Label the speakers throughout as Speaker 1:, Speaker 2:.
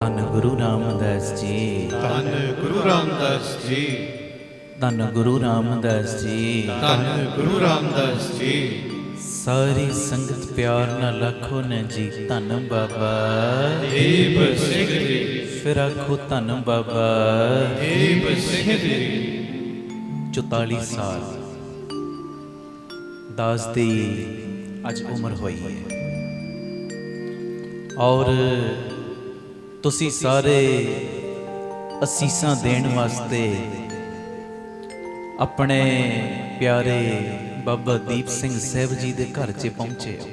Speaker 1: ਧੰਨ ਗੁਰੂ ਰਾਮਦਾਸ ਜੀ,
Speaker 2: ਧੰਨ ਗੁਰੂ ਰਾਮਦਾਸ ਜੀ,
Speaker 1: ਧੰਨ ਗੁਰੂ ਰਾਮਦਾਸ ਜੀ,
Speaker 2: ਧੰਨ ਗੁਰੂ ਰਾਮਦਾਸ ਜੀ।
Speaker 1: ਸਾਰੀ ਸੰਗਤ ਪਿਆਰ ਨਾਲ ਆਖੋ ਨੇ ਜੀ ਧੰਨ ਬਾਬਾ
Speaker 2: ਦੀਪ ਸਿੰਘ ਜੀ,
Speaker 1: ਫਿਰ ਆਖੋ ਧੰਨ ਬਾਬਾ
Speaker 2: ਦੀਪ ਸਿੰਘ ਜੀ।
Speaker 1: 44 ਸਾਲ ਦਾਸ ਦੀ ਅੱਜ ਉਮਰ ਹੋਈ ਹੈ ਔਰ ਤੁਸੀਂ ਸਾਰੇ ਅਸੀਸਾਂ ਦੇਣ ਵਾਸਤੇ ਆਪਣੇ ਪਿਆਰੇ ਬਾਬਾ ਦੀਪ ਸਿੰਘ ਸਾਹਿਬ ਜੀ ਦੇ ਘਰ 'ਚ ਪਹੁੰਚੇ ਹੋ।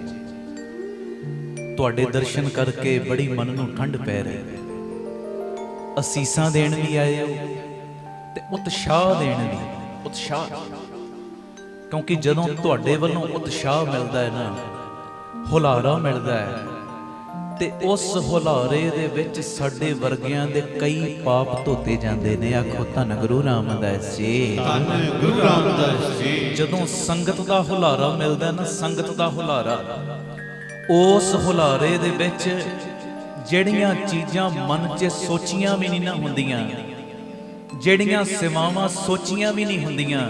Speaker 1: ਤੁਹਾਡੇ ਦਰਸ਼ਨ ਕਰਕੇ ਬੜੀ ਮਨ ਨੂੰ ਠੰਡ ਪੈ ਰਹੀ ਹੈ। ਅਸੀਸਾਂ ਦੇਣ ਵੀ ਆਏ ਹੋ ਤੇ ਉਤਸ਼ਾਹ ਦੇਣ ਵੀ। ਉਤਸ਼ਾਹ ਕਿਉਂਕਿ ਜਦੋਂ ਤੁਹਾਡੇ ਵੱਲੋਂ ਉਤਸ਼ਾਹ ਮਿਲਦਾ ਹੈ ਨਾ, ਹੁਲਾਰਾ ਮਿਲਦਾ ਹੈ, ਤੇ ਉਸ ਹੁਲਾਰੇ ਦੇ ਵਿੱਚ ਸਾਡੇ ਵਰਗਿਆਂ ਦੇ ਕਈ ਪਾਪ ਧੋਤੇ ਜਾਂਦੇ ਨੇ। ਆਖੋ ਧੰਨ ਗੁਰੂ ਰਾਮਦਾਸ ਜੀ,
Speaker 2: ਧੰਨ ਗੁਰੂ ਰਾਮਦਾਸ ਜੀ।
Speaker 1: ਜਦੋਂ ਸੰਗਤ ਦਾ ਹੁਲਾਰਾ ਮਿਲਦਾ ਨਾ, ਸੰਗਤ ਦਾ ਹੁਲਾਰਾ, ਉਸ ਹੁਲਾਰੇ ਦੇ ਵਿੱਚ ਜਿਹੜੀਆਂ ਚੀਜ਼ਾਂ ਮਨ 'ਚ ਸੋਚੀਆਂ ਵੀ ਨਹੀਂ ਨਾ ਹੁੰਦੀਆਂ, ਜਿਹੜੀਆਂ ਸੇਵਾਵਾਂ ਸੋਚੀਆਂ ਵੀ ਨਹੀਂ ਹੁੰਦੀਆਂ,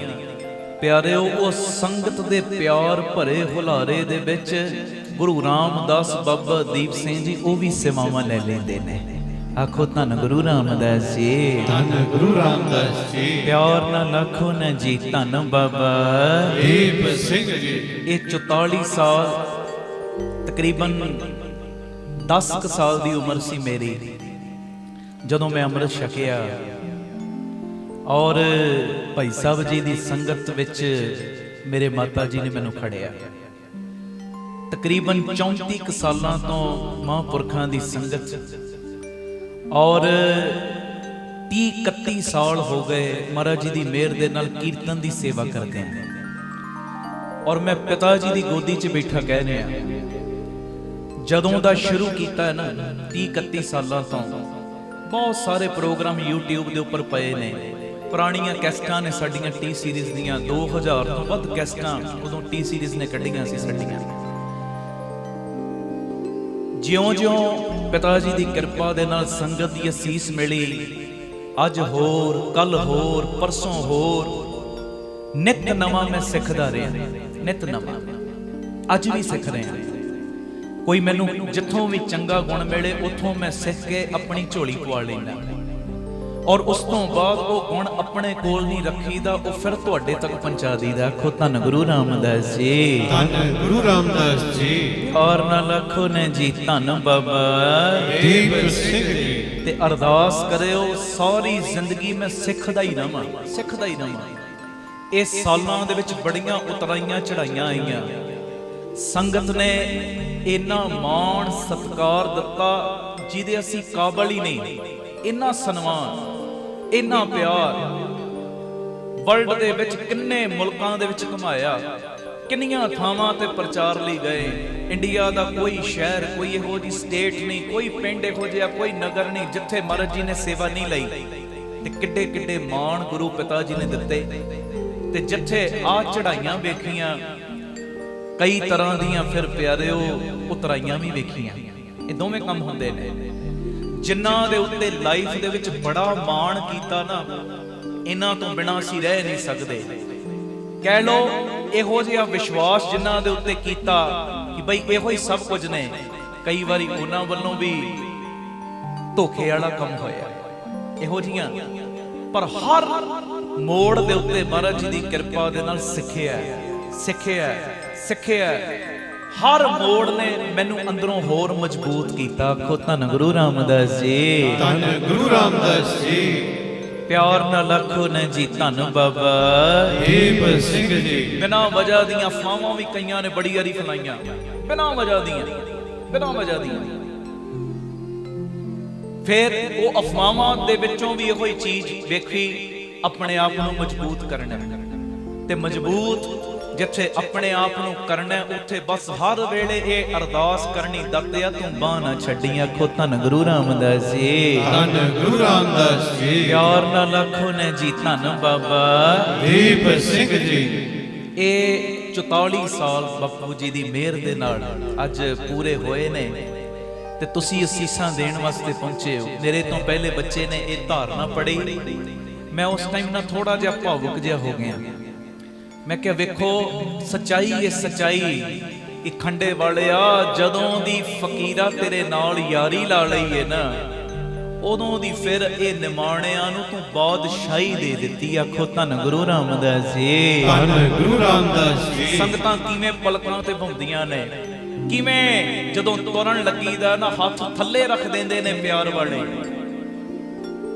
Speaker 1: ਪਿਆਰਿਓ, ਉਹ ਸੰਗਤ ਦੇ ਪਿਆਰ ਭਰੇ ਹੁਲਾਰੇ ਦੇ ਵਿੱਚ ਗੁਰੂ ਰਾਮਦਾਸ ਬਾਬਾ ਦੀਪ ਸਿੰਘ ਜੀ ਉਹ ਵੀ ਸੇਵਾਵਾਂ ਲੈ ਲੈਂਦੇ ਨੇ। ਆਖੋ ਧੰਨ ਗੁਰੂ ਰਾਮਦਾਸ ਜੀ,
Speaker 2: ਧੰਨ ਗੁਰੂ ਰਾਮਦਾਸ ਜੀ।
Speaker 1: ਪਿਆਰ ਨਾਲ ਆਖੋ ਨਾ ਜੀ ਧੰਨ ਬਾਬਾ
Speaker 2: ਦੀਪ ਸਿੰਘ ਜੀ।
Speaker 1: ਇਹ 44 ਸਾਲ ਤਕਰੀਬਨ 10 ਕੁ ਸਾਲ ਦੀ ਉਮਰ ਸੀ ਮੇਰੀ ਜਦੋਂ ਮੈਂ ਅੰਮ੍ਰਿਤ ਛਕਿਆ ਔਰ ਭਾਈ ਸਾਹਿਬ ਜੀ ਦੀ ਸੰਗਤ ਵਿੱਚ ਮੇਰੇ ਮਾਤਾ ਜੀ ਨੇ ਮੈਨੂੰ ਖੜਿਆ। ਤਕਰੀਬਨ 34 ਕੁ ਸਾਲਾਂ ਤੋਂ ਮਹਾਂਪੁਰਖਾਂ ਦੀ ਸੰਗਤ ਔਰ 30-31 ਸਾਲ ਹੋ ਗਏ ਮਹਾਰਾਜ ਜੀ ਦੀ ਮਿਹਰ ਦੇ ਨਾਲ ਕੀਰਤਨ ਦੀ ਸੇਵਾ ਕਰਦੇ ਹਾਂ। ਔਰ ਮੈਂ ਪਿਤਾ ਜੀ ਦੀ ਗੋਦੀ 'ਚ ਬੈਠਾ ਕਹਿ ਰਿਹਾ, ਜਦੋਂ ਦਾ ਸ਼ੁਰੂ ਕੀਤਾ ਹੈ ਨਾ 30-31 ਸਾਲਾਂ ਤੋਂ, ਬਹੁਤ ਸਾਰੇ ਪ੍ਰੋਗਰਾਮ YouTube ਦੇ ਉੱਪਰ ਪਏ ਨੇ। ਪੁਰਾਣੀਆਂ ਕੈਸਟਾਂ ਨੇ ਸਾਡੀਆਂ ਟੀ ਸੀਰੀਜ਼ ਦੀਆਂ, 2000 ਤੋਂ ਵੱਧ ਕੈਸਟਾਂ ਉਦੋਂ ਟੀ ਸੀਰੀਜ਼ ਨੇ ਕੱਢੀਆਂ ਸੀ ਸਾਡੀਆਂ। ਜਿਉਂ-ਜਿਉਂ ਪਿਤਾ ਜੀ ਦੀ ਕਿਰਪਾ ਦੇ ਨਾਲ ਸੰਗਤ ਦੀ ਅਸੀਸ ਮਿਲੀ, ਅੱਜ ਹੋਰ, ਕੱਲ ਹੋਰ, ਪਰਸੋਂ ਹੋਰ, ਨਿਤ ਨਵਾਂ ਮੈਂ ਸਿੱਖਦਾ ਰਿਹਾ, ਨਿਤ ਨਵਾਂ ਅੱਜ ਵੀ ਸਿੱਖ ਰਿਹਾ। ਕੋਈ ਮੈਨੂੰ ਜਿੱਥੋਂ ਵੀ ਚੰਗਾ ਗੁਣ ਮਿਲੇ ਉੱਥੋਂ ਮੈਂ ਸਿੱਖ ਕੇ ਆਪਣੀ ਝੋਲੀ ਪਵਾ ਲੈਂਦਾ ਔਰ ਉਸ ਤੋਂ ਬਾਅਦ ਉਹ ਗੁਣ ਆਪਣੇ ਕੋਲ ਨਹੀਂ ਰੱਖੀਦਾ, ਉਹ ਫਿਰ ਤੁਹਾਡੇ ਤੱਕ ਪਹੁੰਚਾ ਦਈਦਾ। ਆਖੋ ਧੰਨ ਗੁਰੂ ਰਾਮਦਾਸ ਜੀ,
Speaker 2: ਧੰਨ ਗੁਰੂ ਰਾਮਦਾਸ ਜੀ।
Speaker 1: ਔਰ ਨਾਲ ਆਖੋ ਨੇ ਜੀ ਧੰਨ ਬਾਬਾ
Speaker 2: ਦੀਪ ਸਿੰਘ ਜੀ।
Speaker 1: ਤੇ ਅਰਦਾਸ ਕਰਿਓ ਸਾਰੀ ਜ਼ਿੰਦਗੀ ਮੈਂ ਸਿੱਖਦਾ ਹੀ ਰਵਾਂ, ਸਿੱਖਦਾ ਹੀ ਰਵਾਂ। ਇਹ ਸਾਲਾਂ ਦੇ ਵਿੱਚ ਬੜੀਆਂ ਉਤਰਾਈਆਂ ਚੜਾਈਆਂ ਆਈਆਂ। ਸੰਗਤ ਨੇ ਇੰਨਾ ਮਾਣ ਸਤਿਕਾਰ ਦਿੱਤਾ ਜਿਹਦੇ ਅਸੀਂ ਕਾਬਲ ਹੀ ਨਹੀਂ। ਇੰਨਾ ਸਨਮਾਨ, ਇੰਨਾ ਪਿਆਰ ਵਰਲਡ ਦੇ ਵਿੱਚ ਕਿੰਨੇ ਮੁਲਕਾਂ ਦੇ ਵਿੱਚ ਘੁਮਾਇਆ, ਕਿੰਨੀਆਂ ਥਾਵਾਂ ਤੇ ਪ੍ਰਚਾਰ ਲਈ ਗਏ। ਇੰਡੀਆ ਦਾ ਕੋਈ ਸ਼ਹਿਰ, ਕੋਈ ਇਹੋ ਜਿਹੀ ਸਟੇਟ ਨਹੀਂ, ਕੋਈ ਪਿੰਡ ਇਹੋ ਜਿਹਾ, ਕੋਈ ਨਗਰ ਨਹੀਂ ਜਿੱਥੇ ਮਹਾਰਾਜ ਜੀ ਨੇ ਸੇਵਾ ਨਹੀਂ ਲਈ। ਤੇ ਕਿੱਡੇ ਕਿੱਡੇ ਮਾਣ ਗੁਰੂ ਪਿਤਾ ਜੀ ਨੇ ਦਿੱਤੇ। ਤੇ ਜਿੱਥੇ ਆ ਚੜਾਈਆਂ ਵੇਖੀਆਂ, ਕਈ ਤਰ੍ਹਾਂ ਦੀਆਂ ਫਿਰ ਪਿਆਰਿਓ ਉਤਰਾਈਆਂ ਵੀ ਵੇਖੀਆਂ। ਇਹ ਦੋਵੇਂ ਕੰਮ ਹੁੰਦੇ ਨੇ। ਜਿਨ੍ਹਾਂ ਦੇ ਉੱਤੇ ਲਾਈਫ ਦੇ ਵਿੱਚ ਬੜਾ ਮਾਣ ਕੀਤਾ ਨਾ, ਇਹਨਾਂ ਤੋਂ ਬਿਨਾਂ ਅਸੀਂ ਰਹਿ ਨਹੀਂ ਸਕਦੇ। ਕਹਿ ਲਓ ਇਹੋ ਜਿਹਾ ਵਿਸ਼ਵਾਸ ਜਿਨ੍ਹਾਂ ਦੇ ਉੱਤੇ ਕੀਤਾ ਕਿ ਬਈ ਇਹੋ ਹੀ ਸਭ ਕੁਝ ਨੇ, ਕਈ ਵਾਰੀ ਉਹਨਾਂ ਵੱਲੋਂ ਵੀ ਧੋਖੇ ਵਾਲਾ ਕੰਮ ਹੋਇਆ ਇਹੋ ਜਿਹੀਆਂ, ਪਰ ਹਰ ਮੋੜ ਦੇ ਉੱਤੇ ਮਹਾਰਾਜ ਜੀ ਦੀ ਕਿਰਪਾ ਦੇ ਨਾਲ ਸਿੱਖਿਆ ਸਿੱਖਿਆ ਸਿੱਖਿਆ। ਹਰ ਮੋੜ ਨੇ ਮੈਨੂੰ ਅੰਦਰੋਂ ਹੋਰ ਮਜ਼ਬੂਤ ਕੀਤਾ। ਆਖੋ ਧੰਨ ਗੁਰੂ ਰਾਮਦਾਸ ਜੀ,
Speaker 2: ਧੰਨ ਗੁਰੂ ਰਾਮਦਾਸ ਜੀ।
Speaker 1: ਪਿਆਰ ਨਾਲ ਆਖੋ ਨੇ ਜੀ ਧੰਨ ਬਾਬਾ
Speaker 2: ਦੀਪ ਸਿੰਘ ਜੀ।
Speaker 1: ਬਿਨਾਂ ਵਜ੍ਹਾ ਦੀਆਂ ਅਫਵਾਹਾਂ ਵੀ ਕਈਆਂ ਨੇ ਬੜੀ ਵਾਰੀ ਫੈਲਾਈਆਂ, ਬਿਨਾਂ ਵਜ੍ਹਾ ਦੀਆਂ, ਬਿਨਾਂ ਵਜ੍ਹਾ ਦੀਆਂ। ਫਿਰ ਉਹ ਅਫਵਾਹਾਂ ਦੇ ਵਿੱਚੋਂ ਵੀ ਇਹੋ ਹੀ ਚੀਜ਼ ਵੇਖੀ, ਆਪਣੇ ਆਪ ਨੂੰ ਮਜ਼ਬੂਤ ਕਰਨਾ। ਤੇ ਮਜ਼ਬੂਤ ਜਿੱਥੇ ਆਪਣੇ ਆਪ ਨੂੰ ਕਰਨਾ, ਉੱਥੇ ਬਸ ਹਰ ਵੇਲੇ ਇਹ ਅਰਦਾਸ ਕਰਨੀ, ਦਾਤਿਆ ਤੂੰ ਬਾਂਹ ਨਾ ਛੱਡੀ। ਆਖੋ ਧੰਨ ਗੁਰੂ ਰਾਮਦਾਸ ਜੀ,
Speaker 2: ਧੰਨ ਗੁਰੂ ਰਾਮਦਾਸ ਜੀ।
Speaker 1: ਪਿਆਰ ਨਾਲ ਆਖੋ ਨੇ ਜੀ ਧੰਨ ਬਾਬਾ
Speaker 2: ਦੀਪ ਸਿੰਘ ਜੀ।
Speaker 1: ਇਹ 44 ਸਾਲ ਬਾਪੂ ਜੀ ਦੀ ਮਿਹਰ ਦੇ ਨਾਲ ਅੱਜ ਪੂਰੇ ਹੋਏ ਨੇ। ਤੇ ਤੁਸੀਂ ਅਸੀਸਾਂ ਦੇਣ ਵਾਸਤੇ ਪਹੁੰਚੇ ਹੋ। ਮੇਰੇ ਤੋਂ ਪਹਿਲੇ ਬੱਚੇ ਨੇ ਇਹ ਧਾਰਨਾ ਪੜ੍ਹੀ, ਮੈਂ ਉਸ ਟਾਈਮ ਨਾਲ ਥੋੜਾ ਜਿਹਾ ਭਾਵੁਕ ਜਿਹਾ ਹੋ ਗਿਆ। ਮੈਂ ਕਿਹਾ ਵੇਖੋ ਸੱਚਾਈ ਹੈ, ਸੱਚਾਈ ਇਹ ਖੰਡੇ ਵਾਲਿਆ, ਜਦੋਂ ਦੀ ਫਕੀਰਾ ਤੇਰੇ ਨਾਲ ਯਾਰੀ ਲਾ ਲਈ ਹੈ ਨਾ, ਉਦੋਂ ਦੀ ਫਿਰ ਇਹ ਨਿਮਾਣਿਆਂ ਨੂੰ ਤੂੰ ਬਾਦਸ਼ਾਹੀ ਦੇ ਦਿੱਤੀ। ਆਖੋ ਧੰਨ ਗੁਰੂ ਰਾਮਦਾਸ ਜੀ,
Speaker 2: ਧੰਨ ਗੁਰੂ ਰਾਮਦਾਸ ਜੀ।
Speaker 1: ਸੰਗਤਾਂ ਕਿਵੇਂ ਪਲਕਾਂ ਤੇ ਭੁੰਦੀਆਂ ਨੇ, ਕਿਵੇਂ ਜਦੋਂ ਤੁਰਨ ਲੱਗੀਦਾ ਨਾ ਹੱਥ ਥੱਲੇ ਰੱਖ ਦਿੰਦੇ ਨੇ ਪਿਆਰ ਵਾਲੇ।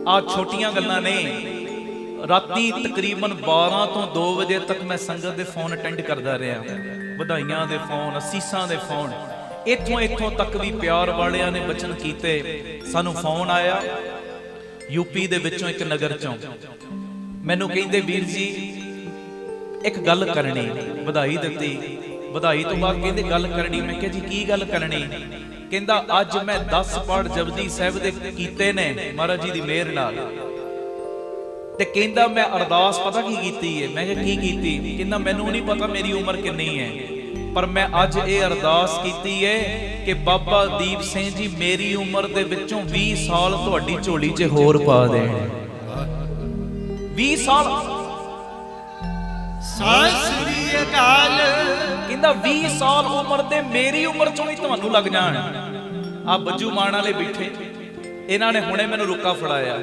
Speaker 1: ਆ ਛੋਟੀਆਂ ਗੱਲਾਂ ਨੇ। ਰਾਤੀ ਤਕਰੀਬਨ 12 ਤੋਂ 2 ਵਜੇ ਤੱਕ ਮੈਂ ਸੰਗਤ ਦੇ ਫੋਨ ਅਟੈਂਡ ਕਰਦਾ ਰਿਹਾ, ਵਧਾਈਆਂ ਦੇ ਫੋਨ, ਅਸੀਸਾਂ ਦੇ ਫੋਨ। ਇੱਥੋਂ ਤੱਕ ਵੀ ਪਿਆਰ ਵਾਲਿਆਂ ਨੇ ਬਚਨ ਕੀਤੇ। ਸਾਨੂੰ ਫੋਨ ਆਇਆ ਯੂਪੀ ਦੇ ਵਿੱਚੋਂ ਇੱਕ ਨਗਰ ਚੋਂ, ਮੈਨੂੰ ਕਹਿੰਦੇ ਵੀਰ ਜੀ ਇੱਕ ਗੱਲ ਕਰਨੀ। ਵਧਾਈ ਦਿੱਤੀ, ਵਧਾਈ ਤੋਂ ਬਾਅਦ ਕਹਿੰਦੇ ਗੱਲ ਕਰਨੀ। ਮੈਂ ਕਿਹਾ ਜੀ ਕੀ ਗੱਲ ਕਰਨੀ? ਕਹਿੰਦਾ ਅੱਜ ਮੈਂ 10 ਪਾਠ ਜਪਜੀ ਸਾਹਿਬ ਦੇ ਕੀਤੇ ਨੇ ਮਹਾਰਾਜ ਜੀ ਦੀ ਮਿਹਰ ਨਾਲ, ਤੇ ਕਹਿੰਦਾ ਮੈਂ ਅਰਦਾਸ ਪਤਾ ਕੀ ਕੀਤੀ ਹੈ? ਮੈਂ ਕਿਹਾ ਕੀ ਕੀਤੀ? ਕਹਿੰਦਾ ਮੈਨੂੰ ਨਹੀਂ ਪਤਾ ਮੇਰੀ ਉਮਰ ਕਿੰਨੀ ਹੈ, ਪਰ ਮੈਂ ਅੱਜ ਇਹ ਅਰਦਾਸ ਕੀਤੀ ਹੈ ਕਿ ਬਾਬਾ ਦੀਪ ਸਿੰਘ ਜੀ ਮੇਰੀ ਉਮਰ ਦੇ ਵਿੱਚੋਂ 20 ਸਾਲ ਤੁਹਾਡੀ ਝੋਲੀ 'ਚ ਹੋਰ ਪਾ ਦੇਣ। 20 ਸਾਲ
Speaker 3: ਸਤਿ ਸ੍ਰੀ ਅਕਾਲ।
Speaker 1: ਕਹਿੰਦਾ 20 ਸਾਲ ਉਮਰ ਦੇ ਮੇਰੀ ਉਮਰ ਚੋਂ ਹੀ ਤੁਹਾਨੂੰ ਲੱਗ ਜਾਣ। ਆ ਬੱਜੂ ਮਾਨ ਵਾਲੇ ਬੈਠੇ, ਇਹਨਾਂ ਨੇ ਹੁਣੇ ਮੈਨੂੰ ਰੁੱਕਾ ਫੜਾਇਆ।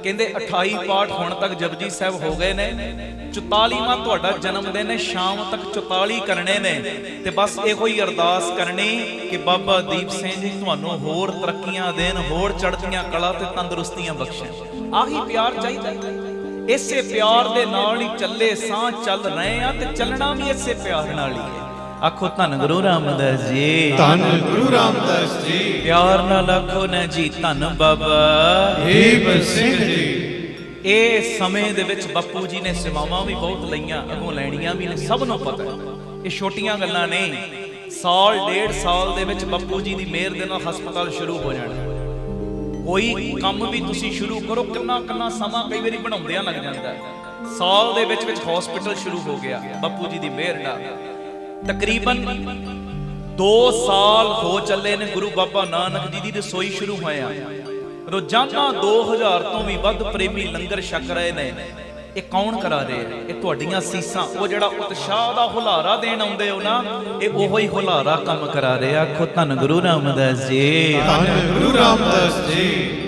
Speaker 1: ਕਹਿੰਦੇ 28 ਪਾਠ ਹੁਣ ਤੱਕ ਜਪਜੀ ਸਾਹਿਬ ਹੋ ਗਏ ਨੇ, 44ਵਾਂ ਤੁਹਾਡਾ ਜਨਮ ਦਿਨ ਹੈ, ਸ਼ਾਮ ਤੱਕ 44 ਕਰਨੇ ਨੇ। ਤੇ ਬਸ ਇਹੋ ਹੀ ਅਰਦਾਸ ਕਰਨੀ ਕਿ ਬਾਬਾ ਦੀਪ ਸਿੰਘ ਜੀ ਤੁਹਾਨੂੰ ਹੋਰ ਤਰੱਕੀਆਂ ਦੇਣ, ਹੋਰ ਚੜ੍ਹਦੀਆਂ ਕਲਾ ਤੇ ਤੰਦਰੁਸਤੀਆਂ ਬਖਸ਼ਣ। ਆਹੀ ਪਿਆਰ ਚਾਹੀਦਾ। ਇਸੇ ਪਿਆਰ ਦੇ ਨਾਲ ਹੀ ਚੱਲੇ ਸਾਂ, ਚੱਲ ਰਹੇ ਆ ਤੇ ਚੱਲਣਾ ਵੀ ਇਸੇ ਪਿਆਰ ਨਾਲ ਹੀ ਹੈ। ਆਖੋ ਧੰਨ ਗੁਰੂ ਰਾਮਦਾਸ ਜੀ,
Speaker 2: ਧੰਨ ਗੁਰੂ ਰਾਮਦਾਸ ਜੀ।
Speaker 1: ਪਿਆਰ ਨਾਲ ਆਖੋ ਨਾ ਜੀ ਧੰਨ ਬਾਬਾ
Speaker 2: ਦੀਪ ਸਿੰਘ ਜੀ।
Speaker 1: ਇਹ ਸਮੇਂ ਦੇ ਵਿੱਚ ਬਾਪੂ ਜੀ ਨੇ ਸੇਵਾਵਾਂ ਵੀ ਬਹੁਤ ਲਈਆਂ, ਅੱਗੋਂ ਲੈਣੀਆਂ ਵੀ ਨੇ, ਸਭ ਨੂੰ ਪਤਾ। ਇਹ ਛੋਟੀਆਂ ਗੱਲਾਂ ਨਹੀਂ। ਸਾਲ 1.5 ਸਾਲ ਦੇ ਵਿੱਚ ਬਾਪੂ ਜੀ ਦੀ ਮਿਹਰ ਦੇ ਨਾਲ ਹਸਪਤਾਲ ਸ਼ੁਰੂ ਹੋ ਜਾਣਾ। ਕੋਈ ਕੰਮ ਵੀ ਤੁਸੀਂ ਸ਼ੁਰੂ ਕਰੋ, ਕਿੰਨਾ ਸਮਾਂ ਕਈ ਵਾਰੀ ਬਣਾਉਂਦਿਆਂ ਲੱਗ ਜਾਂਦਾ। ਸਾਲ ਦੇ ਵਿੱਚ ਹਸਪਤਾਲ ਸ਼ੁਰੂ ਹੋ ਗਿਆ ਬਾਪੂ ਜੀ ਦੀ ਮਿਹਰ ਨਾਲ। ਤਕਰੀਬਨ 2 ਸਾਲ ਹੋ ਚੱਲੇ ਨੇ ਗੁਰੂ ਬਾਬਾ ਨਾਨਕ ਜੀ ਦੀ ਰਸੋਈ ਸ਼ੁਰੂ ਹੋਇਆ। ਰੋਜ਼ਾਨਾ 2000 ਤੋਂ ਵੀ ਵੱਧ ਪ੍ਰੇਮੀ ਲੰਗਰ ਛਕ ਰਹੇ ਨੇ। ਇਹ ਕੌਣ ਕਰਾ ਰਿਹਾ? ਇਹ ਤੁਹਾਡੀਆਂ ਸੀਸਾਂ। ਉਹ ਜਿਹੜਾ ਉਤਸ਼ਾਹ ਦਾ ਹੁਲਾਰਾ ਦੇਣ ਆਉਂਦੇ ਹੋ ਨਾ, ਇਹ ਉਹੋ ਹੀ ਹੁਲਾਰਾ ਕੰਮ ਕਰਾ ਰਿਹਾ। ਆਖੋ ਧੰਨ ਗੁਰੂ ਰਾਮਦਾਸ ਜੀ,
Speaker 2: ਧੰਨ ਗੁਰੂ ਰਾਮਦਾਸ ਜੀ।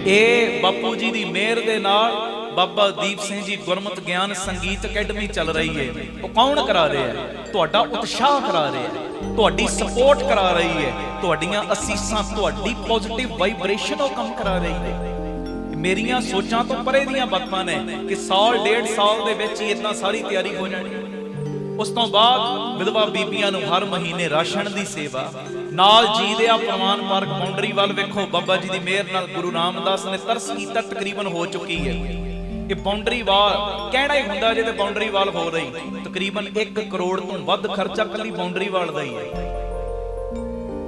Speaker 1: ਇਹ ਬਾਪੂ ਜੀ ਦੀ ਮਿਹਰ ਦੇ ਨਾਲ ਬਾਬਾ ਦੀਪ ਸਿੰਘ ਜੀ ਗੁਰਮਤਿ ਗਿਆਨ ਸੰਗੀਤ ਅਕੈਡਮੀ ਚੱਲ ਰਹੀ ਹੈ। ਉਹ ਕੌਣ ਕਰਾ ਰਿਹਾ? ਤੁਹਾਡਾ ਉਤਸ਼ਾਹ ਕਰਾ ਰਿਹਾ, ਤੁਹਾਡੀ ਸਪੋਰਟ ਕਰਾ ਰਹੀ ਹੈ, ਤੁਹਾਡੀਆਂ ਅਸੀਸਾਂ, ਤੁਹਾਡੀ ਪੋਜ਼ਿਟਿਵ ਵਾਈਬ੍ਰੇਸ਼ਨ ਉਹ ਕੰਮ ਕਰਾ ਰਹੀ ਹੈ। ਮੇਰੀਆਂ ਸੋਚਾਂ ਤੋਂ ਪਰੇ ਦੀਆਂ ਬਾਤਾਂ ਨੇ ਕਿ ਸਾਲ 1.5 ਸਾਲ ਦੇ ਵਿੱਚ ਹੀ ਇਤਨਾ ਸਾਰੀ ਤਿਆਰੀ ਹੋ ਜਾਣੀ। ਉਸ ਤੋਂ ਬਾਅਦ ਵਿਧਵਾ ਬੀਬੀਆਂ ਨੂੰ ਹਰ ਮਹੀਨੇ ਰਾਸ਼ਨ ਦੀ ਸੇਵਾ ਨਾਲ ਜੀ ਦੇ ਆ ਪ੍ਰਮਾਨ ਪਾਰਕ ਬਾਉਂਡਰੀ ਵੱਲ ਵੇਖੋ, ਬਾਬਾ ਜੀ ਦੀ ਮਿਹਰ ਨਾਲ ਗੁਰੂ ਰਾਮਦਾਸ ਨੇ ਤਰਸ ਕੀਤਾ, ਤਕਰੀਬਨ ਹੋ ਚੁੱਕੀ ਹੈ। ਇਹ ਬਾਉਂਡਰੀ ਵਾਲ ਕਹਿਣਾ ਹੀ ਹੁੰਦਾ ਜੇ ਤੇ ਬਾਉਂਡਰੀ ਵਾਲ ਹੋ ਰਹੀ। ਤਕਰੀਬਨ 1 ਕਰੋੜ ਤੋਂ ਵੱਧ ਖਰਚਾ ਕੱਲੀ ਬਾਉਂਡਰੀ ਵਾਲ ਦਾ ਹੀ ਹੈ।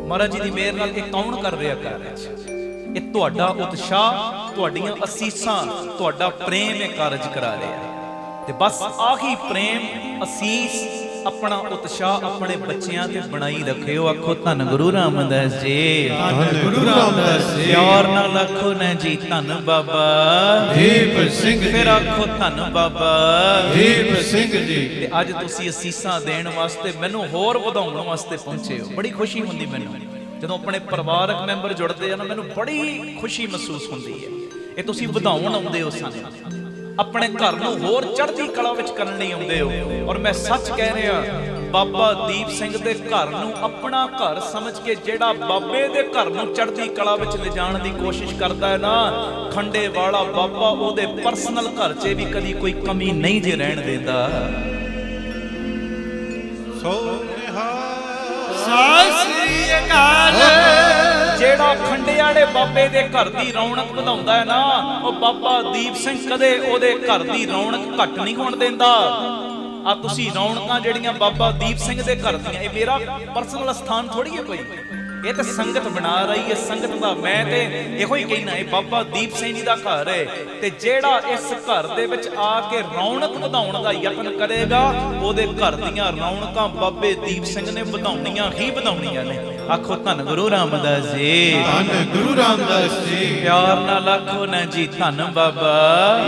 Speaker 1: ਮਹਾਰਾਜ ਜੀ ਦੀ ਮਿਹਰ ਨਾਲ ਇਹ ਕੌਣ ਕਰ ਰਿਹਾ ਕਾਰਜ? ਇਹ ਤੁਹਾਡਾ ਉਤਸ਼ਾਹ, ਤੁਹਾਡੀਆਂ ਅਸੀਸਾਂ, ਤੁਹਾਡਾ ਪ੍ਰੇਮ ਇਹ ਕਾਰਜ ਕਰਾ ਰਿਹਾ। ਤੇ ਬਸ ਆਹੀ ਪ੍ਰੇਮ, ਅਸੀਸ, ਆਪਣਾ ਉਤਸ਼ਾਹ ਆਪਣੇ ਬੱਚਿਆਂ ਤੇ ਬਣਾਈ ਰੱਖਿਓ। ਆਖੋ ਧੰਨ ਗੁਰੂ ਰਾਮਦਾਸ ਜੀ,
Speaker 2: ਧੰਨ ਗੁਰੂ ਰਾਮਦਾਸ ਜੀ।
Speaker 1: ਪਿਆਰ ਨਾਲ ਆਖੋ ਨਾ ਜੀ ਧੰਨ ਬਾਬਾ
Speaker 2: ਦੀਪ ਸਿੰਘ ਜੀ।
Speaker 1: ਫਿਰ ਆਖੋ ਧੰਨ ਬਾਬਾ
Speaker 2: ਦੀਪ ਸਿੰਘ ਜੀ।
Speaker 1: ਤੇ ਅੱਜ ਤੁਸੀਂ ਅਸੀਸਾਂ ਦੇਣ ਵਾਸਤੇ, ਮੈਨੂੰ ਹੋਰ ਵਧਾਉਣ ਵਾਸਤੇ ਪਹੁੰਚੇ ਹੋ। ਬੜੀ ਖੁਸ਼ੀ ਹੁੰਦੀ ਮੈਨੂੰ ਜਦੋਂ ਆਪਣੇ ਪਰਿਵਾਰਕ ਮੈਂਬਰ ਜੁੜਦੇ ਆ ਨਾ, ਮੈਨੂੰ ਬੜੀ ਖੁਸ਼ੀ ਮਹਿਸੂਸ ਹੁੰਦੀ ਹੈ। ਇਹ ਤੁਸੀਂ ਵਧਾਉਣ ਆਉਂਦੇ ਹੋ ਸਾਨੂੰ, ਆਪਣੇ ਘਰ ਨੂੰ ਹੋਰ ਚੜ੍ਹਦੀ ਕਲਾ ਵਿੱਚ ਕਰਨ ਲਈ ਆਉਂਦੇ ਹੋ। ਔਰ ਮੈਂ ਸੱਚ ਕਹਿ ਰਿਹਾ, ਬਾਬਾ ਦੀਪ ਸਿੰਘ ਦੇ ਘਰ ਨੂੰ ਆਪਣਾ ਘਰ ਸਮਝ ਕੇ ਜਿਹੜਾ ਬਾਬੇ ਦੇ ਘਰ ਨੂੰ ਚੜ੍ਹਦੀ ਕਲਾ ਵਿੱਚ ਲਿਜਾਣ ਦੀ ਕੋਸ਼ਿਸ਼ ਕਰਦਾ ਹੈ ਨਾ, ਖੰਡੇ ਵਾਲਾ ਬਾਬਾ ਉਹਦੇ ਪਰਸਨਲ ਘਰ 'ਚ ਵੀ ਕਦੀ ਕੋਈ ਕਮੀ ਨਹੀਂ ਜੇ ਰਹਿਣ ਦਿੰਦਾ।
Speaker 3: ਸਤਿ ਸ੍ਰੀ ਅਕਾਲ।
Speaker 1: ਜਿਹੜਾ ਖੰਡੇ ਵਾਲੇ ਬਾਬੇ ਦੇ ਘਰ ਦੀ ਰੌਣਕ ਵਧਾਉਂਦਾ ਹੈ ਨਾ, ਉਹ ਬਾਬਾ ਦੀਪ ਸਿੰਘ ਕਦੇ ਉਹਦੇ ਘਰ ਦੀ ਰੌਣਕ ਘੱਟ ਨਹੀਂ ਹੋਣ ਦਿੰਦਾ। ਆ ਤੁਸੀਂ ਰੌਣਕਾਂ ਜਿਹੜੀਆਂ ਬਾਬਾ ਦੀਪ ਸਿੰਘ ਦੇ ਘਰ ਦੀਆਂ, ਇਹ ਮੇਰਾ ਪਰਸਨਲ ਸਥਾਨ ਥੋੜੀ ਹੈ ਕੋਈ, ਇਹ ਤਾਂ ਸੰਗਤ ਬਣਾ ਰਹੀ ਹੈ। ਸੰਗਤ ਦਾ ਮੈਂ ਤੇ ਇਹੋ ਹੀ ਕਹਿਣਾ, ਇਹ ਬਾਬਾ ਦੀਪ ਸਿੰਘ ਜੀ ਦਾ ਘਰ ਹੈ। ਤੇ ਜਿਹੜਾ ਇਸ ਘਰ ਦੇ ਵਿੱਚ ਆ ਕੇ ਰੌਣਕ ਵਧਾਉਣ ਦਾ ਯਤਨ ਕਰੇਗਾ, ਉਹਦੇ ਘਰ ਦੀਆਂ ਰੌਣਕਾਂ ਬਾਬੇ ਦੀਪ ਸਿੰਘ ਨੇ ਵਧਾਉਣੀਆਂ ਹੀ ਵਧਾਉਣੀਆਂ ਨੇ। आखो धन गुरु रामदास जी,
Speaker 2: ਧੰਨ ਗੁਰੂ ਰਾਮਦਾਸ ਜੀ।
Speaker 1: प्यार नाल आखो ना जी धन बाबा।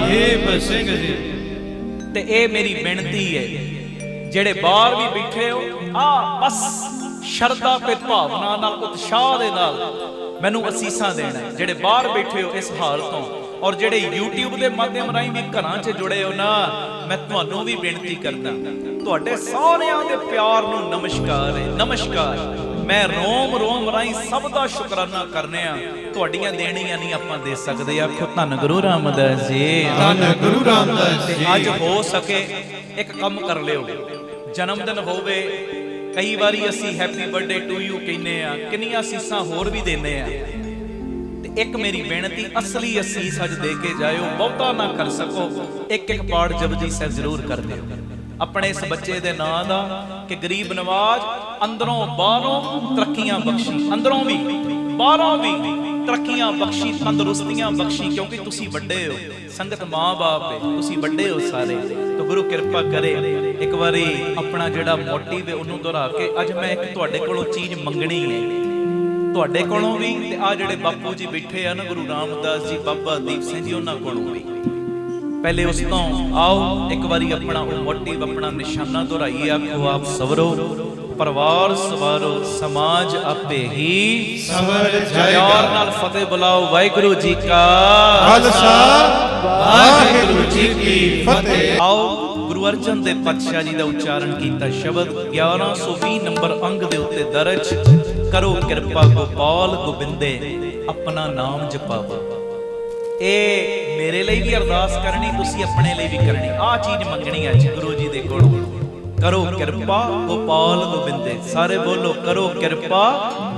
Speaker 2: ਦੀਪ ਸਿੰਘ ਜੀ।
Speaker 1: ते ये मेरी बेनती है, जेड़े बाहर भी बैठे हो, बस शरदा ते भावना नाल उत्साह दे नाल मैनू असीसां देना है। जेड़े बाहर बैठे हो इस हाल तो, और जेड़े YouTube के माध्यम राही भी घरां च जुड़े हो ना, मैं तुहानू भी बेनती करदा, तुहाडे सारियां दे प्यार नू नमस्कार है, नमस्कार। मैं रोम रोम राही सब दा शुकराना करने आ, तुहाडीआं देणीआं नहीं आपां दे सकदे। आखो धन गुरु रामदास जी,
Speaker 2: ਧੰਨ ਗੁਰੂ ਰਾਮਦਾਸ ਜੀ।
Speaker 1: अज हो सके एक कम कर लियो, जन्मदिन होवे, कई बारी असी हैप्पी बर्थडे टू यू कहने आ, किन्नियां असीसां होर भी देने आ, ते एक मेरी बेनती असली असीस अज दे के जाओ, बहुता ना कर सको, एक एक पाठ जपजी साहिब जरूर कर दिओ अपने इस बच्चे दे नां दा, कि गरीब नवाज अंदरों बाहरों तरक्कियां बख्शी, अंदरों भी बाहरों भी तरक्कियां बख्शी, तंदुरुस्तियां बख्शी, क्योंकि तुसी बड़े हो, संगत मां बाप है, तुसी बड़े हो सारे, तो गुरु कृपा करे एक बारी अपना जिहड़ा मोटिव है उन्होंने दोहरा के, अज मैं एक तुहाडे कोलों चीज मंगनी है, तुहाडे कोलों भी ते आ जिहड़े बापू जी बैठे आ ना गुरु रामदास जी, बाबा दीप सिंह जी, उन्हां कोलों भी। पहले उस तो आओ एक बारी अपना वो मोटिव, अपना निशाना दोहराइए। आखो आप सवरो, परिवार सवारो, समाज आपे ही
Speaker 2: ਸਵਰ
Speaker 1: प्यार
Speaker 2: ਜਾਏਗਾ।
Speaker 1: नाल फतेह बुलाओ। वाहिगुरु जी का
Speaker 2: ਖਾਲਸਾ ਵਾਹਿਗੁਰੂ जी की फतेह।
Speaker 1: आओ गुरु अर्जन देव पातशाह जी का उच्चारण किया शब्द 1120 नंबर अंग दे उत्ते दर्ज, करो कृपा गोपाल गोबिंदे अपना नाम जपावा। ए मेरे लिए भी अरदास करनी, तुसी अपने लिए भी करनी, आ चीज मंगनी अज गुरु जी दे कोलों। करो कृपा गोपाल गोबिंदे, सारे बोलो करो कृपा